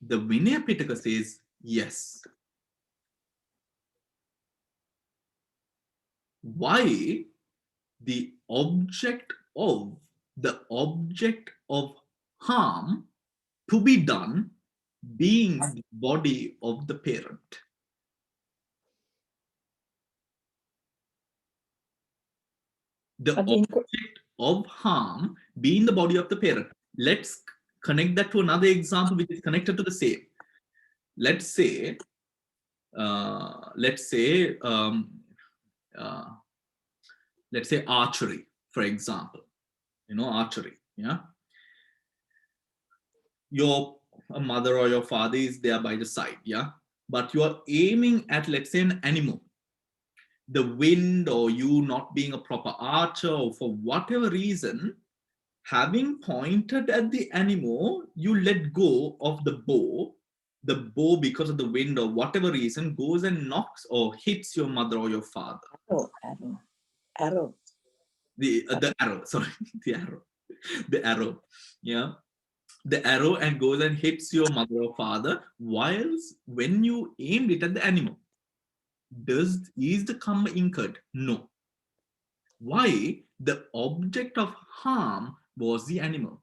The Vinaya Pitaka says yes. Why? The object of harm to be done being the body of the parent. The object of harm being the body of the parent. Let's connect that to another example which is connected to the same. Let's say archery, for example. Archery, yeah. Your mother or your father is there by the side, yeah. But you are aiming at, let's say, an animal. The wind or you not being a proper archer or for whatever reason, having pointed at the animal, you let go of the bow. The bow, because of the wind or whatever reason, goes and knocks or hits your mother or your father. Arrow. The arrow, sorry, the arrow, yeah. The arrow and goes and hits your mother or father, whilst when you aimed it at the animal. Is the karma incurred? No. Why? The object of harm was the animal.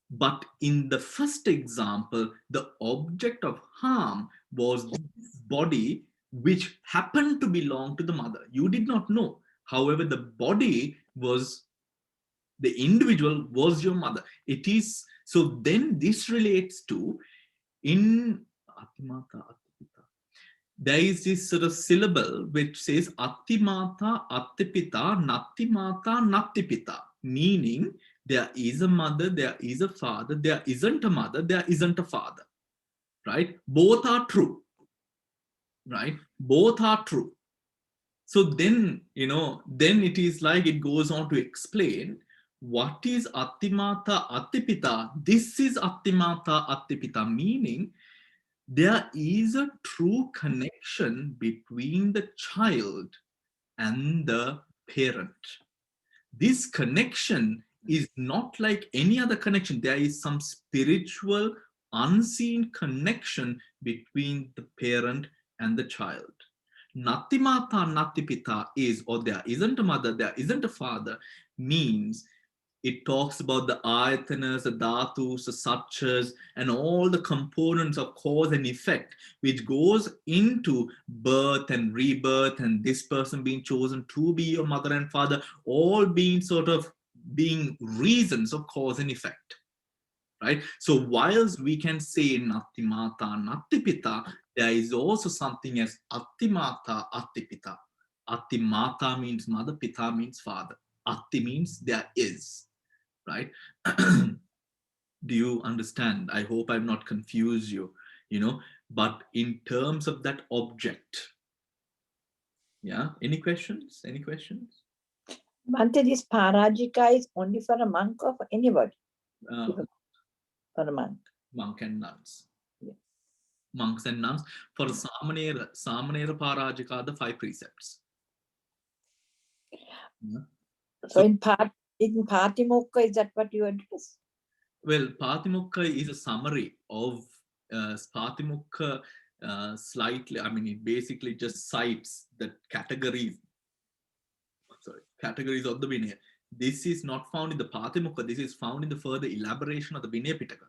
But in the first example, the object of harm was this body which happened to belong to the mother. You did not know. However, the body was, the individual was your mother. It is, so then this relates to, in Atimata, there is this sort of syllable which says Attimata, Attipita, Nattimata, Nattipita, meaning there is a mother, there is a father, there isn't a mother, there isn't a father, right? Both are true, right? Both are true. So then, then it is like it goes on to explain what is Attimata, Attipita. This is Attimata, Attipita, meaning there is a true connection between the child and the parent. This connection is not like any other connection. There is some spiritual, unseen connection between the parent and the child. Nattimata, Nattipita is, or there isn't a mother, there isn't a father, means it talks about the ayatanas, the dhatus, the satchas, and all the components of cause and effect, which goes into birth and rebirth, and this person being chosen to be your mother and father, all being sort of being reasons of cause and effect, right? So whilst we can say Nattimata, Nattipita, there is also something as Attimata, Attipita. Attimata means mother, Pita means father. Atti means there is. Right? Do you understand? I hope I've not confused you, but in terms of that object. Yeah. Any questions? Bhante, this Parajika is only for a monk or for anybody? For a monk. Monk and nuns. Yes. Monks and nuns. For Samanera Parajika, the 5 precepts. Yeah. So in Patimokka, is that what you address? Well, Patimokka is a summary of Patimokka slightly, I mean, it basically just cites the categories of the Vinaya. This is not found in the Patimokka, this is found in the further elaboration of the Vinaya Pitaka.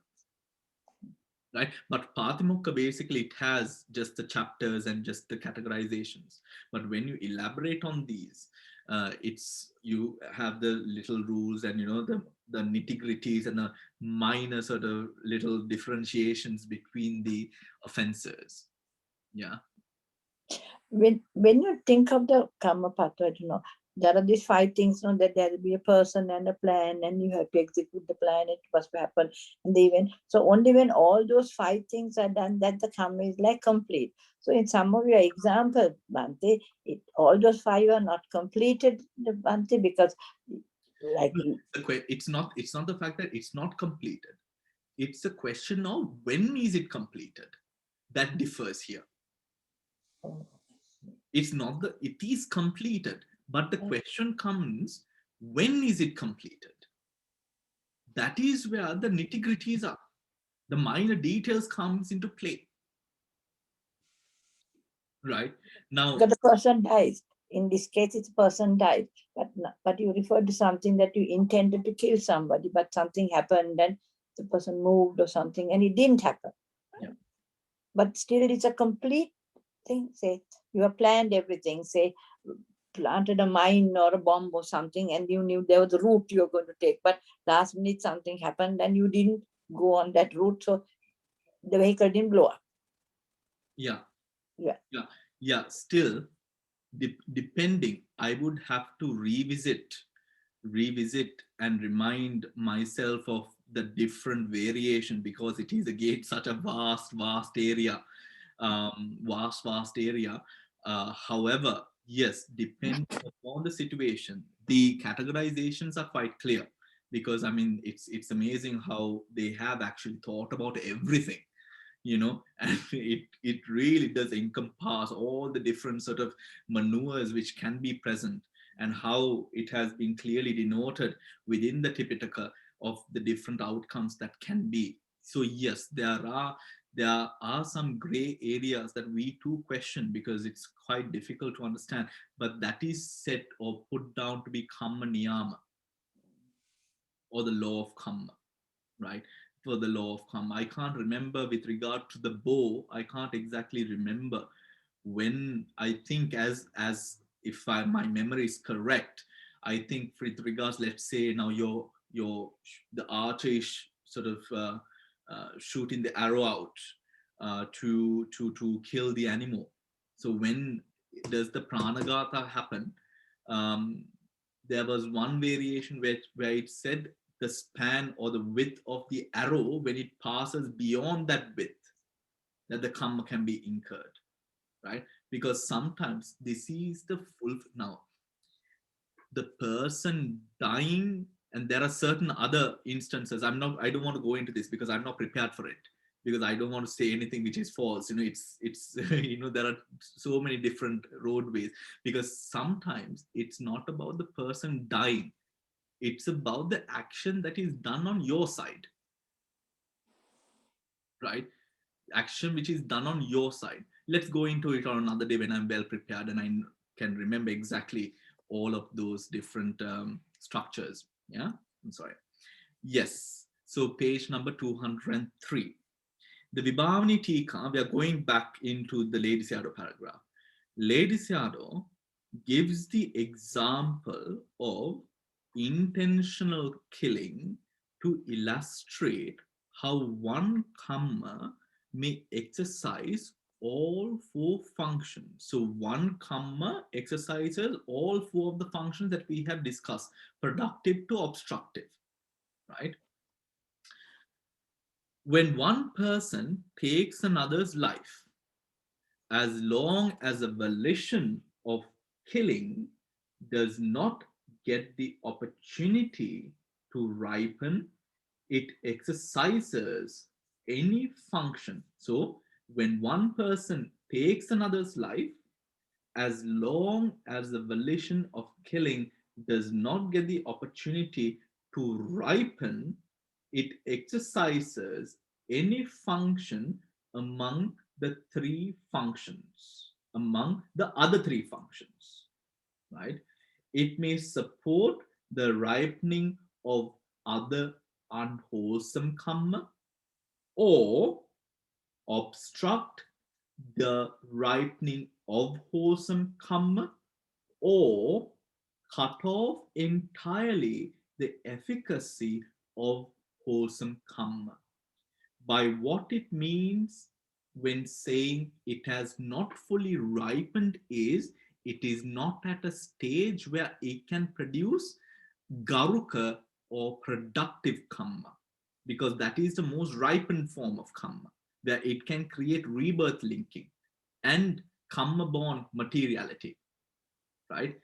Right? But Patimokka basically it has just the chapters and just the categorizations. But when you elaborate on these, you have the little rules and the nitty-gritties and the minor sort of little differentiations between the offenses. Yeah. When you think of the karma pathway, there are these 5 things, that there will be a person and a plan, and you have to execute the plan, it must happen, and the event. So only when all those 5 things are done, that the karma is like complete. So in some of your examples, Bhante, all those 5 are not completed, Bhante, because like it's not the fact that it's not completed. It's a question of when is it completed. That differs here. It's not it is completed. But the question comes, when is it completed? That is where the nitty-gritties are. The minor details comes into play. Right? Now, the person dies. In this case, it's a person died. But you referred to something that you intended to kill somebody, but something happened and the person moved or something and it didn't happen. Yeah. But still it's a complete thing. Say, you have planned everything. Say, planted a mine or a bomb or something and you knew there was a route you were going to take, but last minute something happened and you didn't go on that route, so the vehicle didn't blow up. Yeah. Still, depending, I would have to revisit and remind myself of the different variation, because it is again such a vast area. However, yes, depending upon the situation, the categorizations are quite clear, because I mean, it's amazing how they have actually thought about everything, and it really does encompass all the different sort of maneuvers which can be present, and how it has been clearly denoted within the Tipitaka of the different outcomes that can be. So yes, there are some gray areas that we too question, because it's quite difficult to understand, but that is set or put down to be Kamma Niyama, or the law of Kamma, right? For the law of Kamma. I can't remember with regard to the bow, I can't exactly remember when. I think as if my memory is correct, I think with regards, let's say now the archer is sort of shooting the arrow out to kill the animal. So when does the pranagata happen? There was one variation where it said the span or the width of the arrow, when it passes beyond that width, that the karma can be incurred, right? Because sometimes this is the full. Now, the person dying, and there are certain other instances. I don't want to go into this because I'm not prepared for it, because I don't want to say anything which is false. It's there are so many different roadways, because sometimes it's not about the person dying. It's about the action that is done on your side, right? Action which is done on your side. Let's go into it on another day when I'm well prepared and I can remember exactly all of those different structures. Yeah, I'm sorry. Yes. So page number 203. The Vibhavani Tika, we are going back into the Lady Sayadaw paragraph. Lady Sayadaw gives the example of intentional killing to illustrate how one karma may exercise all 4 functions. So one karma exercises all 4 of the functions that we have discussed, productive to obstructive, right? When one person takes another's life, as long as a volition of killing does not get the opportunity to ripen, it exercises any function. So when one person takes another's life, as long as the volition of killing does not get the opportunity to ripen, it exercises any function among the three functions, among the other three functions, right? It may support the ripening of other unwholesome karma, or obstruct the ripening of wholesome karma, or cut off entirely the efficacy of wholesome karma. By what it means when saying it has not fully ripened is, it is not at a stage where it can produce garuka or productive karma, because that is the most ripened form of karma, where it can create rebirth linking and karma born materiality, right?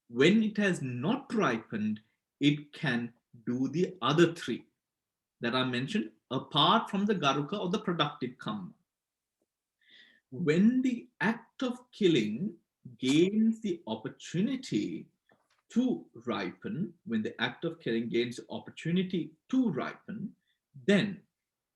When it has not ripened, it can do the other three that I mentioned, apart from the garuka or the productive karma. When the act of killing gains the opportunity to ripen, when the act of killing gains the opportunity to ripen, then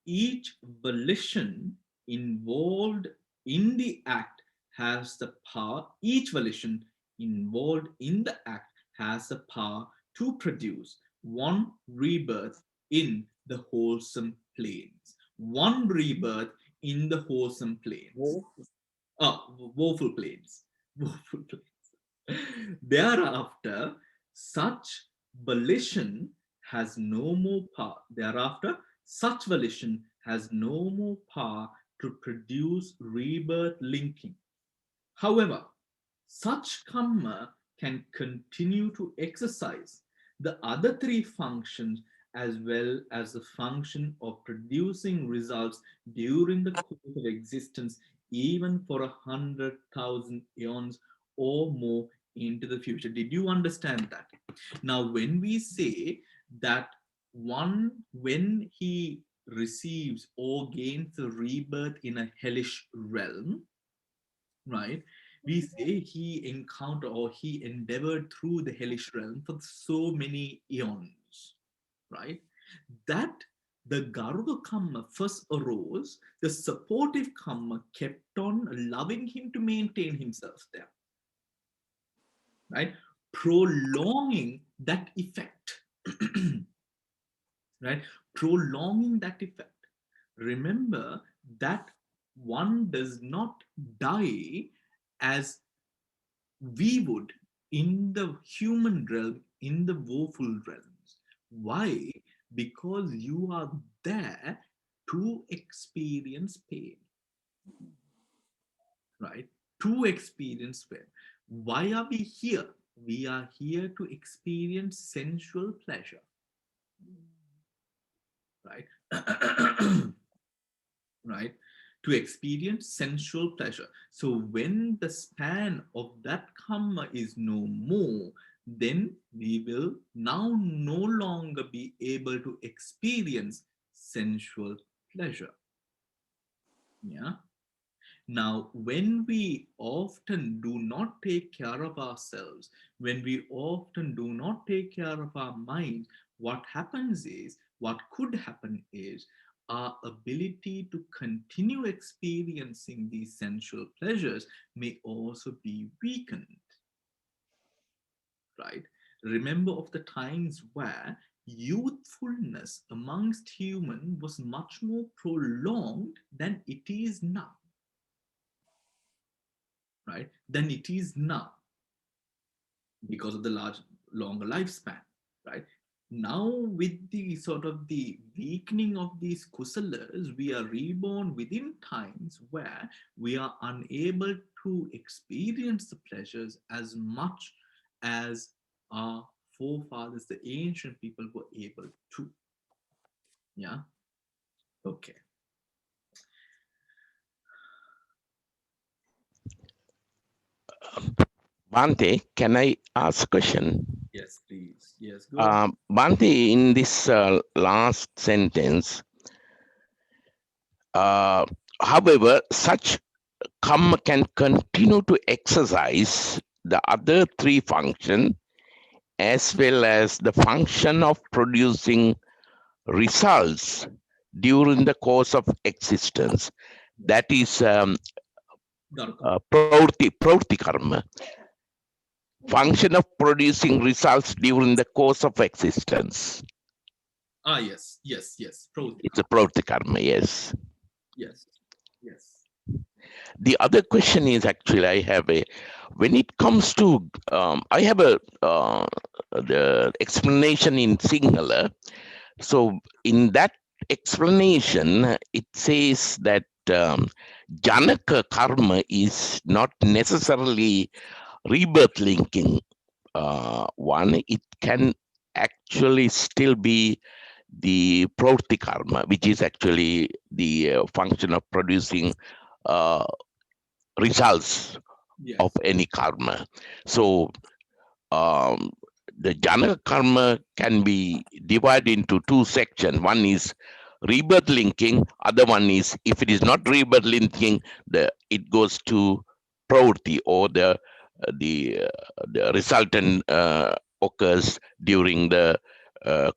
each volition involved in the act has the power, each volition involved in the act has the power to produce one rebirth in the wholesome planes. One rebirth in the wholesome planes. Woeful planes. Woeful planes. Thereafter, such volition has no more power. Thereafter, such volition has no more power to produce rebirth linking. However, such karma can continue to exercise the other three functions, as well as the function of producing results during the course of existence, even for 100,000 eons or more into the future. Did you understand that? Now, when we say that when he receives or gains the rebirth in a hellish realm, right, we say he encountered or he endeavored through the hellish realm for so many eons, right? That the Garuda karma first arose, the supportive karma kept on loving him to maintain himself there, right? Prolonging that effect, right? Prolonging that effect. Remember that one does not die as we would in the human realm, in the woeful realms. Why? Because you are there to experience pain, right? To experience pain. Why are we here? We are here to experience sensual pleasure, right? Right? To experience sensual pleasure. So when the span of that karma is no more, then we will now no longer be able to experience sensual pleasure. Yeah. Now, when we often do not take care of ourselves, when we often do not take care of our mind, what happens is, what could happen is, our ability to continue experiencing these sensual pleasures may also be weakened, right? Remember of the times where youthfulness amongst humans was much more prolonged than it is now, right? Than it is now, because of the longer lifespan, right? Now, with the sort of the weakening of these kusalas, we are reborn within times where we are unable to experience the pleasures as much as our forefathers, the ancient people, were able to. Yeah. Okay. Bhante, can I ask a question? Yes, please. Yes. Go ahead. Bhante, in this last sentence, however, such karma can continue to exercise the other three functions, as well as the function of producing results during the course of existence. That is pravritti karma. Function of producing results during the course of existence. Ah, yes. Pravritti. It's a pravritti karma, yes. Yes. The other question is actually, I have a, when it comes to, I have a, the explanation in Sinhala. So in that explanation, it says that Janaka karma is not necessarily rebirth linking one. It can actually still be the pravritti karma, which is actually the function of producing results of any karma. So the Janaka karma can be divided into two sections. One is rebirth linking, other one is, if it is not rebirth linking, it goes to pravritti, or the resultant occurs during the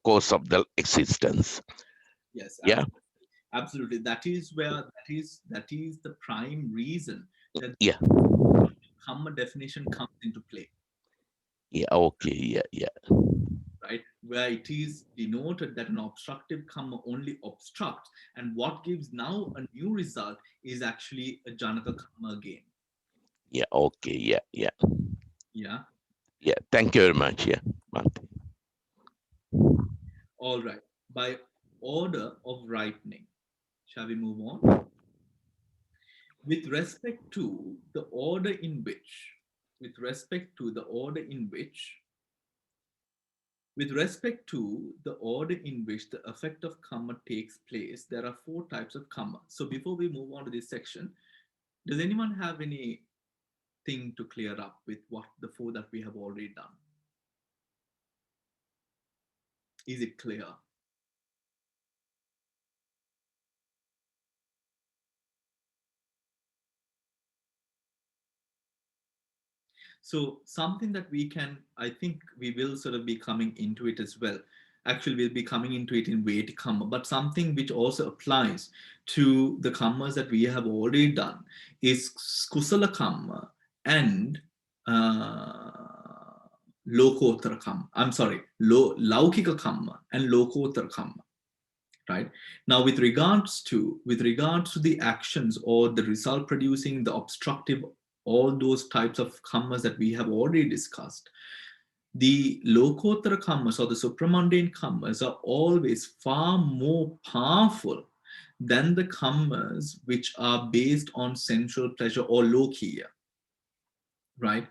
course of the existence. Yes. Yeah. Absolutely. That is where that is the prime reason that Yeah. karma definition comes into play. Yeah. Okay. Yeah. Right, where it is denoted that an obstructive karma only obstructs, and what gives now a new result is actually a Janaka karma again. Yeah. Okay. Yeah. Yeah. Thank you very much. Yeah. Bhante. All right. By order of ripening, shall we move on? With respect to the order in which the effect of karma takes place, there are 4 types of karma. So before we move on to this section, does anyone have anything to clear up with what the 4 that we have already done? Is it clear? So something that I think we will sort of be coming into it as well. Actually, we'll be coming into it in Vedic karma, but something which also applies to the karmas that we have already done is kusala karma and lokottara karma. I'm sorry, laukika karma and lokottara karma. Right now, with regards to the actions or the result producing, the obstructive, all those types of karmas that we have already discussed, the lokottara karmas or the supramundane karmas are always far more powerful than the karmas which are based on sensual pleasure or lokiya. Right?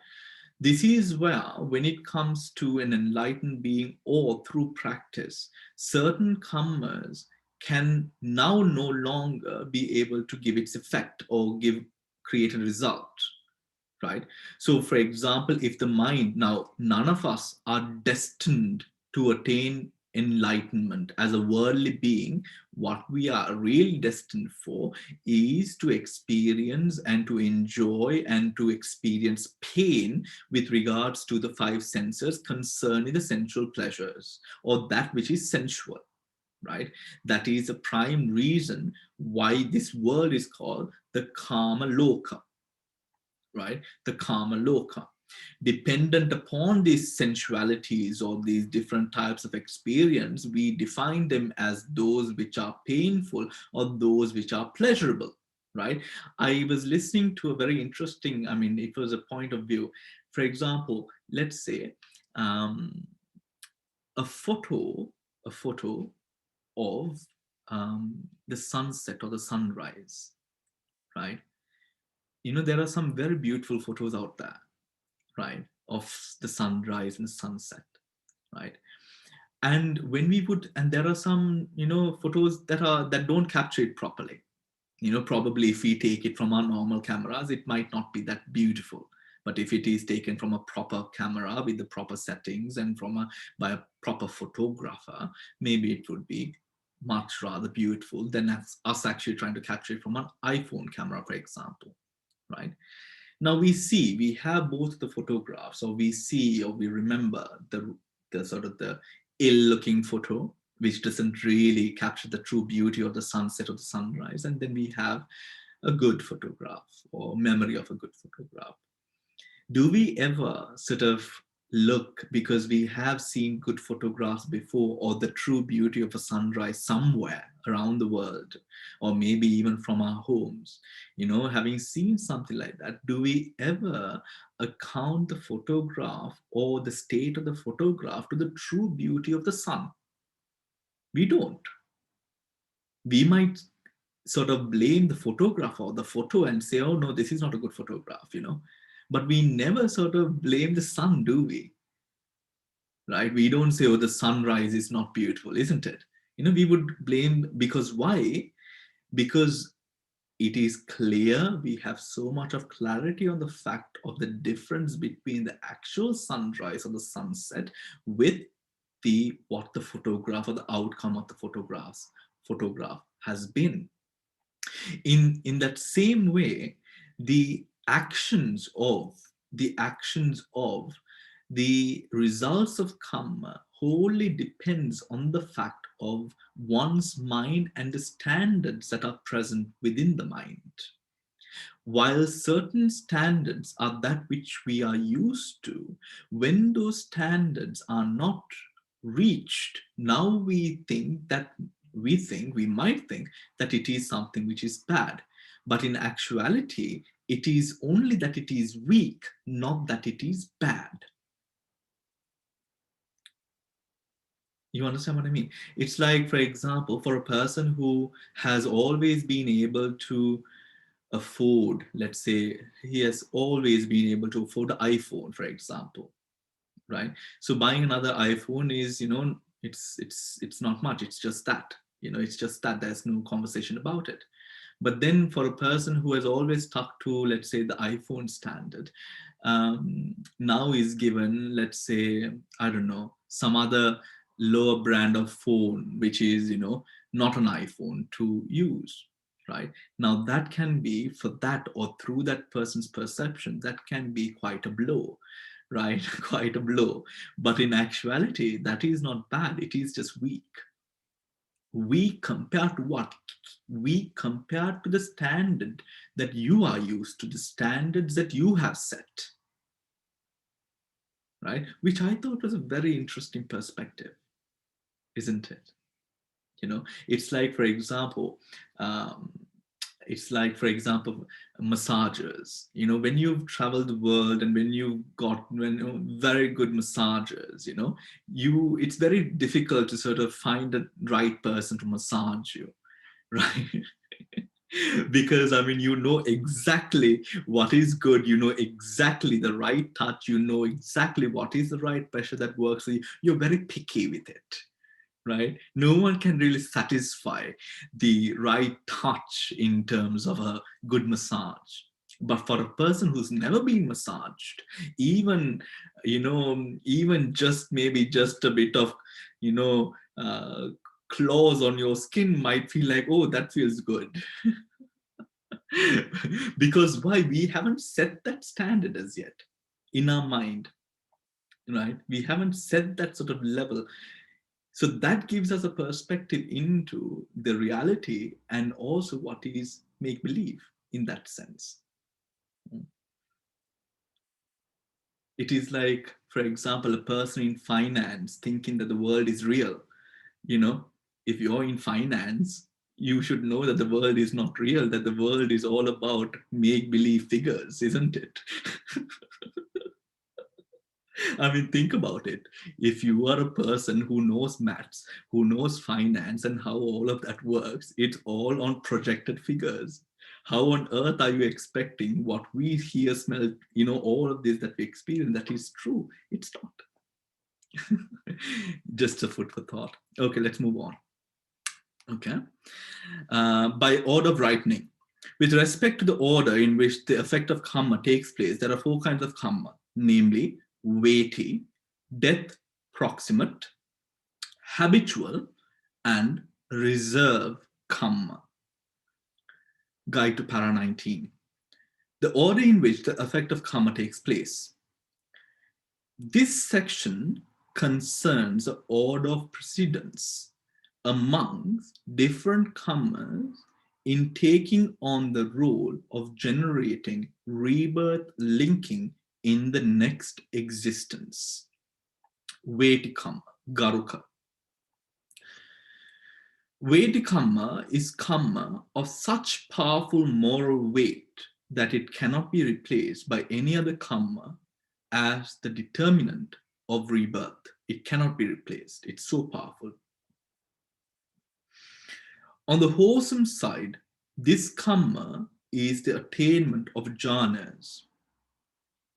This is where, when it comes to an enlightened being or through practice, certain karmas can now no longer be able to give its effect or create a result, right? So for example, if the mind, now none of us are destined to attain enlightenment as a worldly being. What we are really destined for is to experience and to enjoy and to experience pain with regards to the 5 senses concerning the sensual pleasures or that which is sensual, right? That is a prime reason why this world is called the Kama Loka, right? The Kama Loka. Dependent upon these sensualities or these different types of experience, we define them as those which are painful or those which are pleasurable, right? I was listening to a very interesting, it was a point of view. For example, let's say a photo of the sunset or the sunrise, right? There are some very beautiful photos out there, right, of the sunrise and sunset, right? And there are some photos that don't capture it properly. Probably if we take it from our normal cameras, it might not be that beautiful, but if it is taken from a proper camera with the proper settings and by a proper photographer, maybe it would be much rather beautiful than us actually trying to capture it from an iPhone camera, for example, right? Now we have both the photographs, or we see, or we remember the sort of the ill-looking photo, which doesn't really capture the true beauty of the sunset or the sunrise. And then we have a good photograph, or memory of a good photograph. Do we ever sort of look, because we have seen good photographs before, or the true beauty of a sunrise somewhere around the world, or maybe even from our homes, having seen something like that, do we ever account the photograph or the state of the photograph to the true beauty of the sun? We don't. We might sort of blame the photographer or the photo and say, oh no, this is not a good photograph, but we never sort of blame the sun, do we? Right? We don't say, oh, the sunrise is not beautiful, isn't it? We would blame, because why? Because it is clear, we have so much of clarity on the fact of the difference between the actual sunrise or the sunset with what the photograph or the outcome of the photograph has been. In that same way, the actions of the results of karma wholly depends on the fact of one's mind and the standards that are present within the mind. While certain standards are that which we are used to, when those standards are not reached, now we might think that it is something which is bad. But in actuality, it is only that it is weak, not that it is bad. You understand what I mean? It's like, for example, for a person who has always been able to afford, let's say, he has always been able to afford an iPhone, for example, right? So buying another iPhone is, it's not much. It's just that, it's just that. There's no conversation about it. But then for a person who has always stuck to, let's say, the iPhone standard, now is given, let's say, I don't know, some other lower brand of phone, which is, not an iPhone to use, right? Now that can be, for that or through that person's perception, that can be quite a blow, right? Quite a blow. But in actuality, that is not bad. It is just weak. Weak compared to what? Weak compared to the standard that you are used to, the standards that you have set, right? Which I thought was a very interesting perspective, isn't it? It's like, for example, massagers. When you've traveled the world and when you've got very good massagers, it's very difficult to sort of find the right person to massage you, right? Because you know exactly what is good, you know exactly the right touch, you know exactly what is the right pressure that works for you. You're very picky with it, right? No one can really satisfy the right touch in terms of a good massage. But for a person who's never been massaged, even just maybe just a bit of claws on your skin might feel like, oh, that feels good. Because why? We haven't set that standard as yet in our mind, right? We haven't set that sort of level. So that gives us a perspective into the reality and also what is make-believe in that sense. It is like, for example, a person in finance thinking that the world is real. If you're in finance, you should know that the world is not real, that the world is all about make-believe figures, isn't it? Think about it. If you are a person who knows maths, who knows finance and how all of that works, it's all on projected figures. How on earth are you expecting what we hear, smell, all of this that we experience, that is true? It's not. Just a food for thought. Okay, let's move on. Okay. By order of ripening. With respect to the order in which the effect of karma takes place, there are 4 kinds of karma, namely weighty, death proximate, habitual, and reserve karma. Guide to para 19. the order in which the effect of karma takes place. This section concerns the order of precedence amongst different karmas in taking on the role of generating rebirth linking in the next existence. Vetikama, Garuka. Vetikama is karma of such powerful moral weight that it cannot be replaced by any other karma as the determinant of rebirth. It cannot be replaced. It's so powerful. On the wholesome side, this karma is the attainment of jhanas.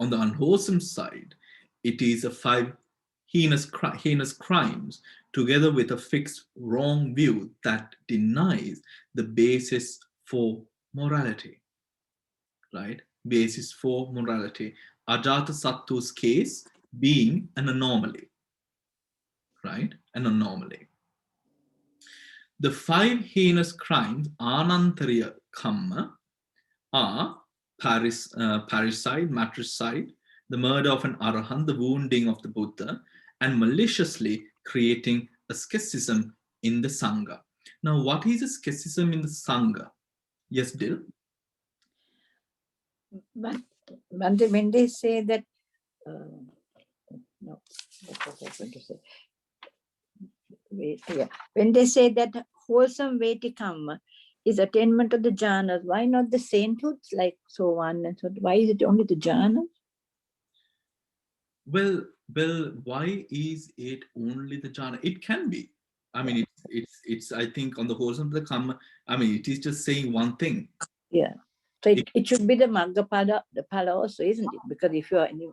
On the unwholesome side, it is a 5 heinous crimes together with a fixed wrong view that denies the basis for morality. Right? Basis for morality. Ajatasattu's case being an anomaly. Right? An anomaly. The 5 heinous crimes, Anantariya Kamma, are parricide, matricide, the murder of an arahant, the wounding of the Buddha, and maliciously creating a schism in the Sangha. Now, what is a schism in the Sangha? Yes, Dil? But when they say that, no, what was I going to say? Yeah. When they say that wholesome Vetikama is attainment of the jhanas, why not the sainthoods like so on and so on? Why is it only the jhanas? Well, why is it only the jhana? It can be. I mean, it's I think on the wholesome of the karma, I mean, it is just saying one thing. Yeah. So it should be the Maggapada, the Pala also, isn't it? Because if you are in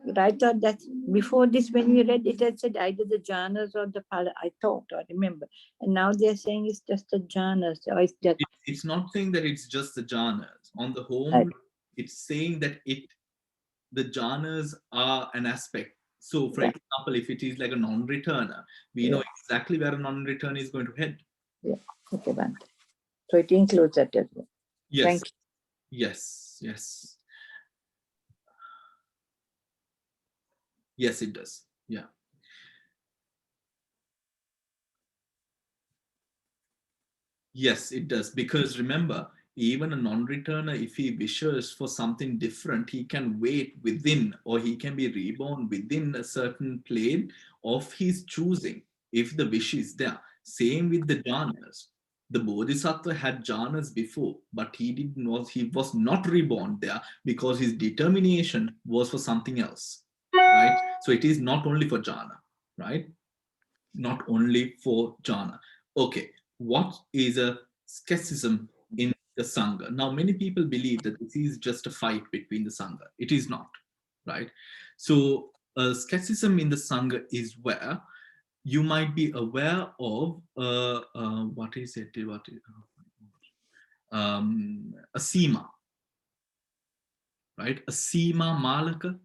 But I thought that before this, when we read it, had said either the jhanas or the pala. I thought, I remember. And now they're saying it's just the jhanas. Or it's just... It's not saying that it's just the jhanas. On the whole, it's saying that the jhanas are an aspect. So, for example, if it is like a non-returner, we know exactly where a non-returner is going to head. Yeah. Okay, Bhante. So it includes that as well. Yes. Thank you. Yes. Yes. Yes, it does. Yeah. Yes, it does. Because remember, even a non-returner, if he wishes for something different, he can wait within, or he can be reborn within a certain plane of his choosing, if the wish is there. Same with the jhanas. The Bodhisattva had jhanas before, but he was not reborn there because his determination was for something else. Right? So it is not only for jhana, right? Not only for jhana. Okay, what is a schism in the Sangha? Now, many people believe that this is just a fight between the Sangha. It is not, right? So a schism in the Sangha is where you might be aware of, what is it? A Sima, right? A Sima Malaka.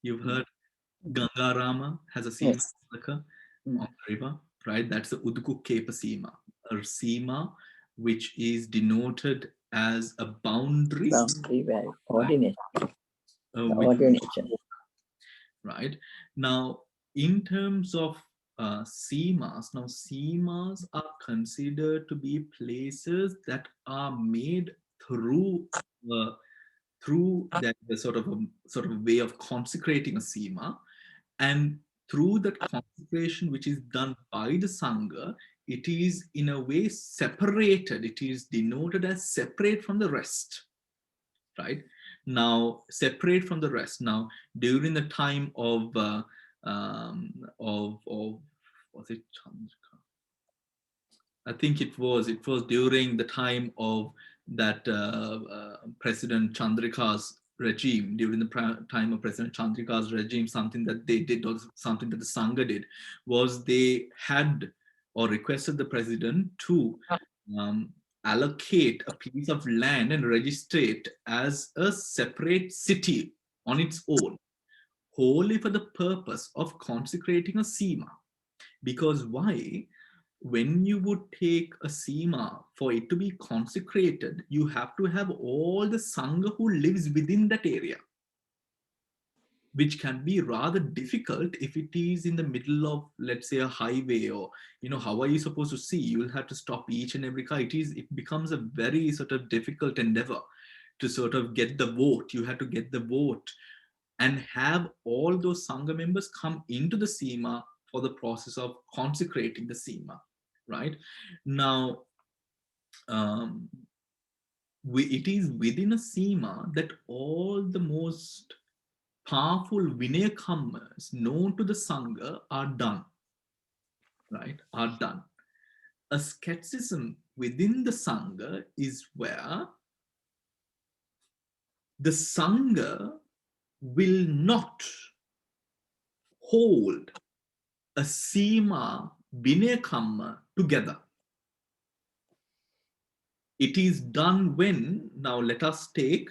You've heard Lancarama has a Sima Malaka on the river, right? That's the Udku Kepa Sima, a Sima which is denoted as a boundary. Boundary, right? Ordination. Ordination. Right? Now, in terms of Simas, now Simas are considered to be places that are made through that sort of a way of consecrating a Sima, and through that consecration which is done by the Sangha, it is in a way separated. It is denoted as separate from the rest, right? Now, separate from the rest. Now, during the time of was it Chandrika? I think it was during the time of that President Chandrika's regime, during the time of President Chandrika's regime, something that they did, or something that the Sangha did, was they had or requested the president to allocate a piece of land and register it as a separate city on its own, wholly for the purpose of consecrating a Sima. Because why? when you would take a Sima, for it to be consecrated, you have to have all the Sangha who lives within that area, which can be rather difficult if it is in the middle of, let's say, a highway, or, how are you supposed to see? You'll have to stop each and every car. It becomes a very sort of difficult endeavor to sort of get the vote. You have to get the vote and have all those Sangha members come into the Sima for the process of consecrating the Sima, right? Now, it is within a Sima that all the most powerful Vinaya Kammas known to the Sangha are done, right? Are done. A skepticism within the Sangha is where the Sangha will not hold a Sima Vinaya Kamma together. It is done when, now let us take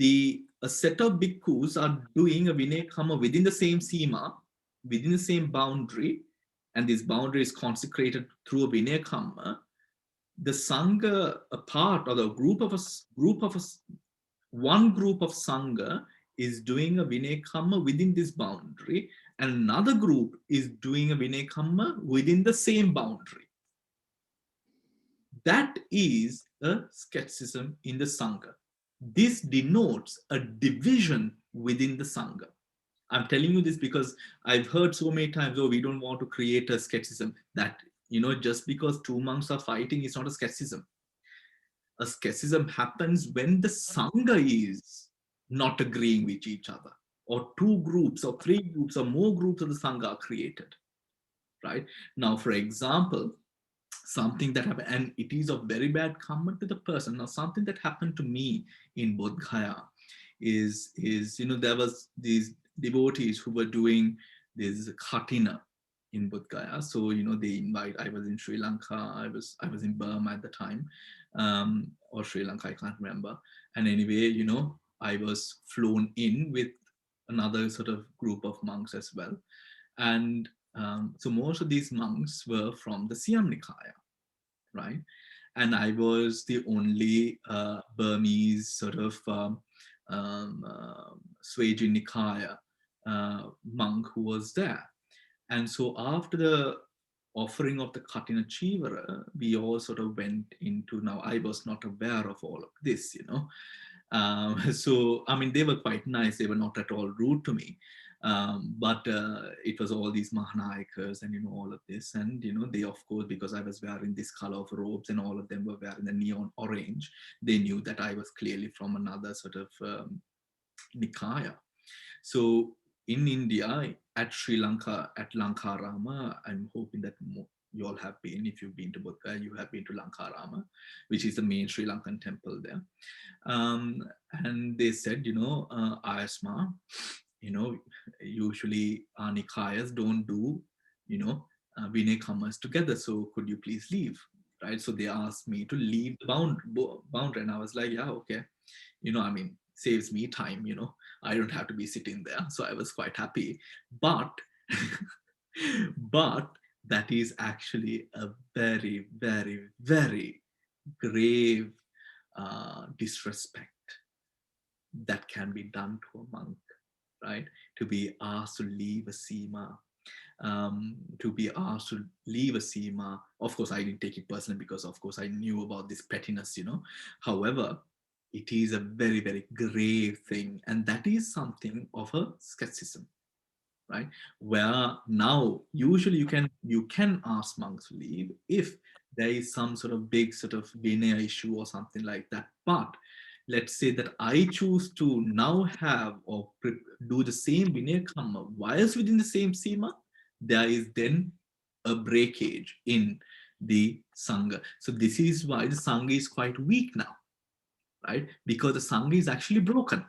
a set of bhikkhus are doing a Vinaya Kamma within the same Sima, within the same boundary, and this boundary is consecrated through a Vinaya Kamma. The Sangha, a part or the one group of Sangha is doing a Vinaya Kamma within this boundary, and another group is doing a Vinaya Kamma within the same boundary. That is a skepticism in the Sangha. This denotes a division within the Sangha. I'm telling you this because I've heard so many times, oh, we don't want to create a skepticism. That, just because two monks are fighting is not a skepticism. A skepticism happens when the Sangha is not agreeing with each other, or two groups or three groups or more groups of the Sangha are created, right? Now, for example, something that happened, and it is of very bad karma to the person. Now, something that happened to me in Bodh Gaya is there was these devotees who were doing this khatina in Bodh Gaya. So, they invite, I was in Sri Lanka, I was in Burma at the time, or Sri Lanka, I can't remember. And anyway, I was flown in with another sort of group of monks as well. And so most of these monks were from the Siam Nikaya, right? And I was the only Burmese sort of Swaji Nikaya monk who was there. And so after the offering of the Katina Chivara, we all sort of went into, now I was not aware of all of this, so, I mean, they were quite nice. They were not at all rude to me. But it was all these Mahanayakas and, all of this. And, they, of course, because I was wearing this color of robes and all of them were wearing the neon orange, they knew that I was clearly from another sort of Nikaya. So in India, at Sri Lanka, at Lancarama, I'm hoping that you all have been, if you've been to Bodh, you have been to Lancarama, which is the main Sri Lankan temple there. And they said, Ayasma, usually our Nikayas don't do, Vinaya Kammas together. So could you please leave? Right. So they asked me to leave the boundary. And I was like, yeah, okay. I mean, saves me time, I don't have to be sitting there. So I was quite happy. But, but that is actually a very, very, very grave disrespect that can be done to a monk, right? To be asked to leave a Sima, Of course, I didn't take it personally because, of course, I knew about this pettiness, However, it is a very, very grave thing. And that is something of a skepticism, right? Where now, usually you can ask monks to leave if there is some sort of big sort of Vinaya issue or something like that. But let's say that I choose to now have or do the same Vinaya Kamma whilst within the same Sima, there is then a breakage in the Sangha. So this is why the Sangha is quite weak now, right? Because the Sangha is actually broken,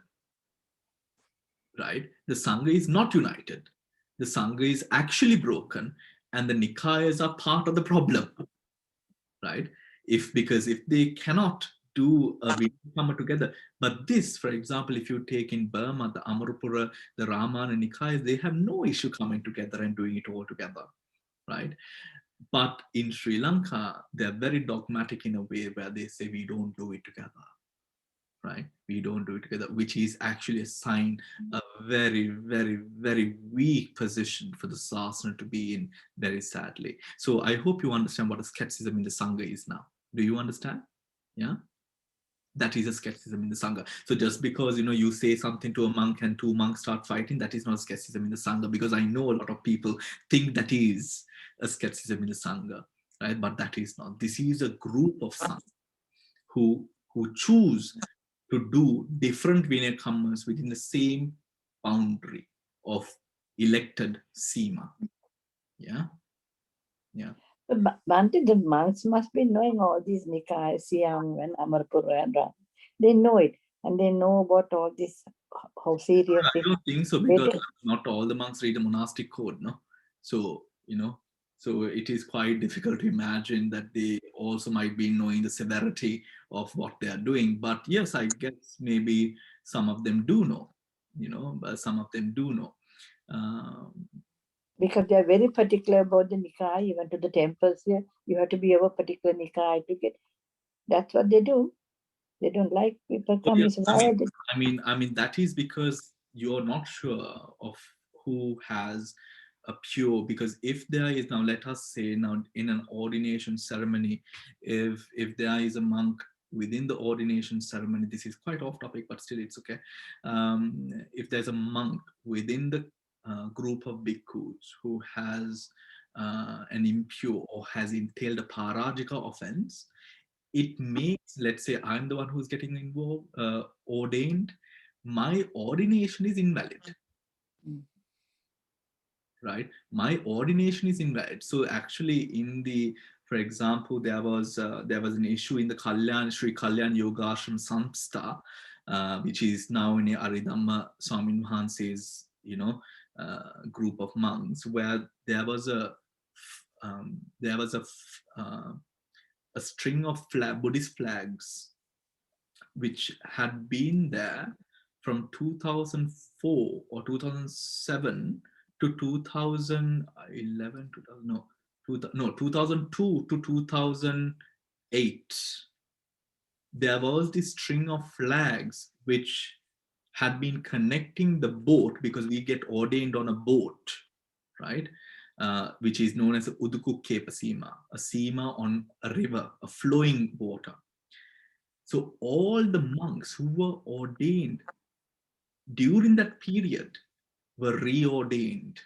right? The Sangha is not united. The Sangha is actually broken, and the Nikayas are part of the problem, right? Because if they cannot do a Vinaya Kamma together, but this, for example, if you take in Burma, the Amarapura, the Ramana Nikayas, they have no issue coming together and doing it all together, right? But in Sri Lanka, they're very dogmatic in a way where they say we don't do it together, right? We don't do it together, which is actually a sign, a very, very, very weak position for the Sasana to be in, very sadly. So I hope you understand what a skepticism in the Sangha is now. Do you understand? Yeah. That is a skepticism in the Sangha. So just because, you know, you say something to a monk and two monks start fighting, that is not skepticism in the Sangha, because I know a lot of people think that is a skepticism in the Sangha, right? But that is not. This is a group of Sangha who choose to do different Vinaya Kammas within the same boundary of elected Sima. Yeah. Yeah. But Bhante, the monks must be knowing all these Nikaya, Siam and Amarpura and Ram. They know it, and they know about all this, how serious I it don't think so, is. because not all the monks read the monastic code, no? So, you know, so it is quite difficult to imagine that they also might be knowing the severity of what they are doing. But yes, I guess maybe some of them do know, you know, but some of them do know. Because they are very particular about the Nikaya, even to the temples here. You have to be of a particular Nikaya to get. That's what they do. They don't like people Oh, come. yeah. It's wild. I mean, that is because you're not sure of who has a pure. Because if there is, now let us say now in an ordination ceremony, if there is a monk within the ordination ceremony, this is quite off topic, but still it's okay. If there's a monk within the group of bhikkhus who has an impure or has entailed a parajika offense, it makes, let's say I'm the one who's getting involved, ordained, my ordination is invalid. Right? My ordination is invalid. So actually in the, for example, there was an issue in the Sri Kalyan Yogashram Samstha, which is now in Abhidhamma Swamin Wahanse's, you know, group of monks, where there was a string of Buddhist flags which had been there from 2004 or 2007 to 2011, 2002 to 2008. There was this string of flags which had been connecting the boat, because we get ordained on a boat, right? Which is known as a Uduku Kepa Sima, a Sima on a river, a flowing water. So all the monks who were ordained during that period were reordained.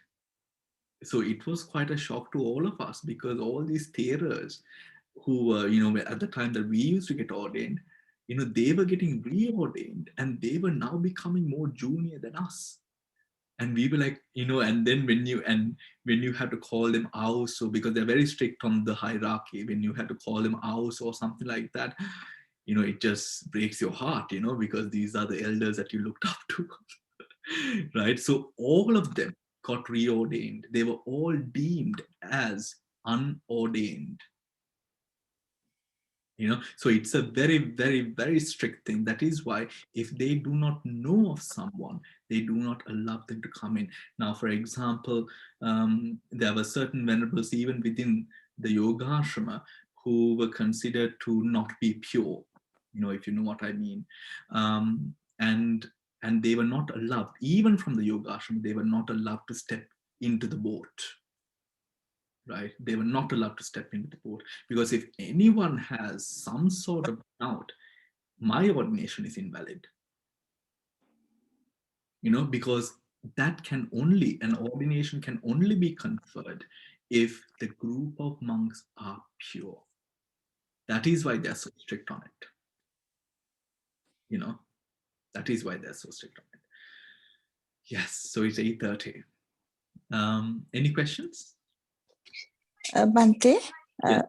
So it was quite a shock to all of us, because all these theras who were, you know, at the time that we used to get ordained, you know, they were getting reordained and they were now becoming more junior than us. And we were like, you know, and then when you had to call them aus, so because they're very strict on the hierarchy, when you had to call them aus or something like that, you know, it just breaks your heart, you know, because these are the elders that you looked up to. Right? So all of them got reordained. They were all deemed as unordained. You know, so it's a very, very, very strict thing. That is why if they do not know of someone, they do not allow them to come in. Now, for example, there were certain venerables even within the yoga ashrama who were considered to not be pure, you know, if you know what I mean. And they were not allowed, even from the yoga ashrama, they were not allowed to step into the boat. Right? They were not allowed to step into the boat, because if anyone has some sort of doubt, my ordination is invalid. You know, because an ordination can only be conferred if the group of monks are pure. That is why they're so strict on it. You know, that is why they're so strict on it. Yes, so it's 8:30. Any questions? Bhante, Yeah.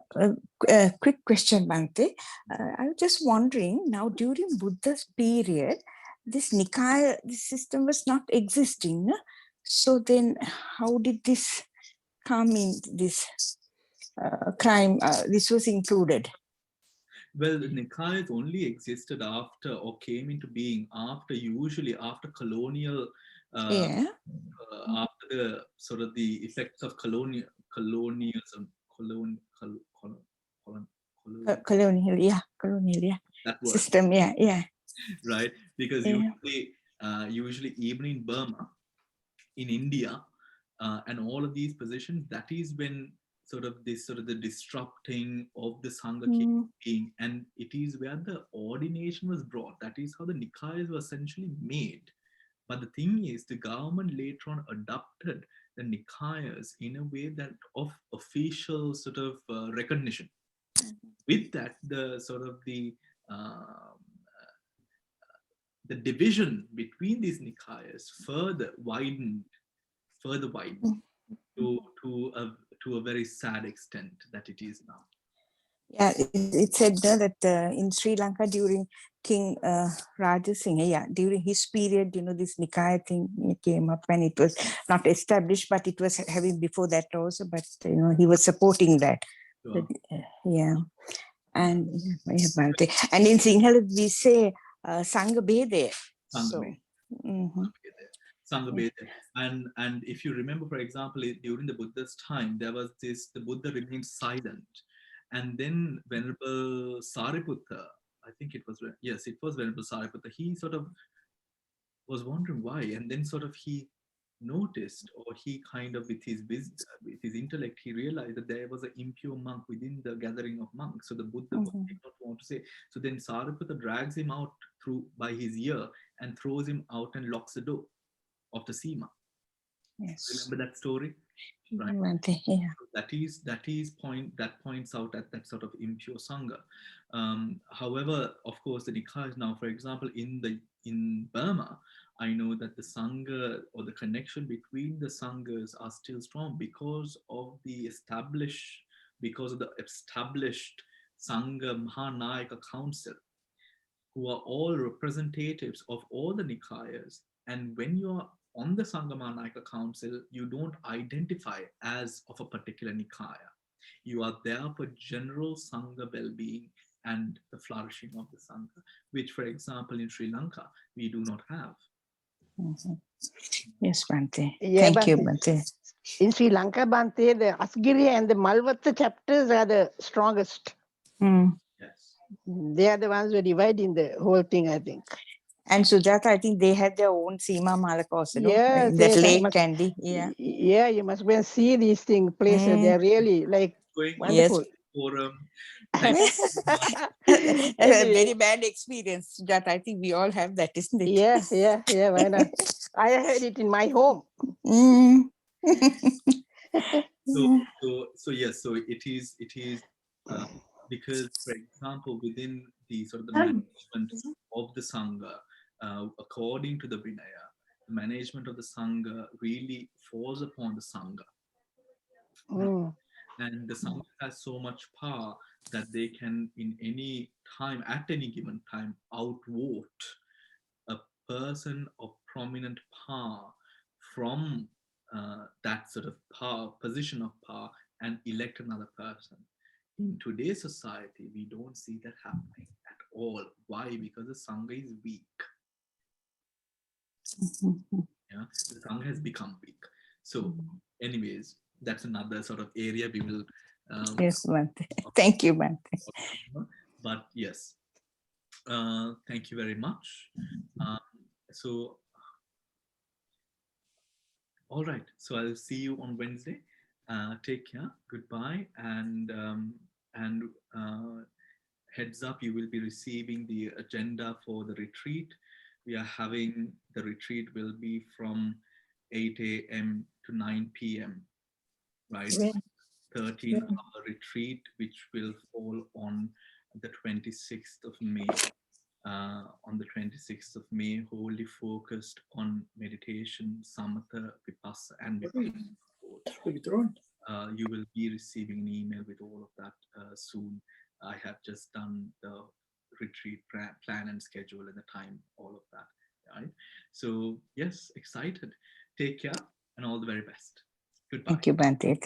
a quick question, Bhante. I was just wondering, now during Buddha's period, this Nikaya, this system was not existing. No? So then how did this come in, this crime, this was included? Well, the Nikayas only existed after, or came into being after, usually after colonial, Yeah. after the sort of the effects of colonialism Colonial, yeah, that word, system, yeah. right? Because Yeah. usually even in Burma, in India, and all of these positions, that is when the disrupting of the Sangha came being, and it is where the ordination was brought. That is how the Nikayas were essentially made. But the thing is, the government later on adopted the Nikayas in a way that of official recognition. With that, the division between these Nikayas further widened to a very sad extent that it is now. Yeah, it said that in Sri Lanka during King Rajasingha, during his period, this Nikaya thing came up, and it was not established, but it was having before that also, but he was supporting that. Sure. Yeah. And in Sinhala we say Sangha Bhede. Sangha Bhede. And if you remember, for example, during the Buddha's time, there was the Buddha remained silent. And then Venerable Sariputta, I think it was Venerable Sariputta, he was wondering why. And then he noticed, or he kind of with his intellect, he realized that there was an impure monk within the gathering of monks. So the Buddha did not want to say. So then Sariputta drags him out by his ear and throws him out and locks the door of the Sima. Yes. Remember that story? Right. Yeah. That points out at that sort of impure Sangha. However, of course, the Nikayas now, for example, in Burma, I know that the Sangha or the connection between the Sanghas are still strong because of the established Sangha Mahanayaka Council, who are all representatives of all the Nikayas. And when you are on the Sangha Mahanayaka Council, you don't identify as of a particular Nikaya. You are there for general Sangha well-being and the flourishing of the Sangha, which, for example, in Sri Lanka, we do not have. Yes, Bhante. Yeah, Thank you, Bhante. In Sri Lanka, Bhante, the Asgiri and the Malvatta chapters are the strongest. Yes. They are the ones who are dividing the whole thing, I think. And Sujata, I think they had their own Sima Malaka also, Yes, that yes, Lake Candy. Yeah. Yeah, you must go and see these places. They're really wonderful. Forum. A very bad experience that I think we all have that, isn't it? Yeah, why not? I heard it in my home. So yes, so it is because, for example, within the the management of the Sangha, according to the Vinaya, the management of the Sangha really falls upon the Sangha. And the Sangha has so much power that they can, in any time, at any given time, outvote a person of prominent power from that sort of power, position of power, and elect another person. In today's society, we don't see that happening at all. Why? Because the Sangha is weak. Yeah, the Sangha has become weak. So, anyways, that's another sort of area we will. Yes, Bhante. Thank you, Bhante. But yes, thank you very much. So, all right. So I'll see you on Wednesday. Take care. Goodbye. And heads up, you will be receiving the agenda for the retreat. We are having the retreat will be from 8 a.m. to 9 p.m. Right? 13-hour retreat, which will fall on the 26th of May. On the 26th of May, wholly focused on meditation, samatha, vipassana, and vipassana. You will be receiving an email with all of that soon. I have just done the retreat plan and schedule and the time, all of that. Right? So yes, excited. Take care and all the very best. Goodbye. Thank you, Bhante.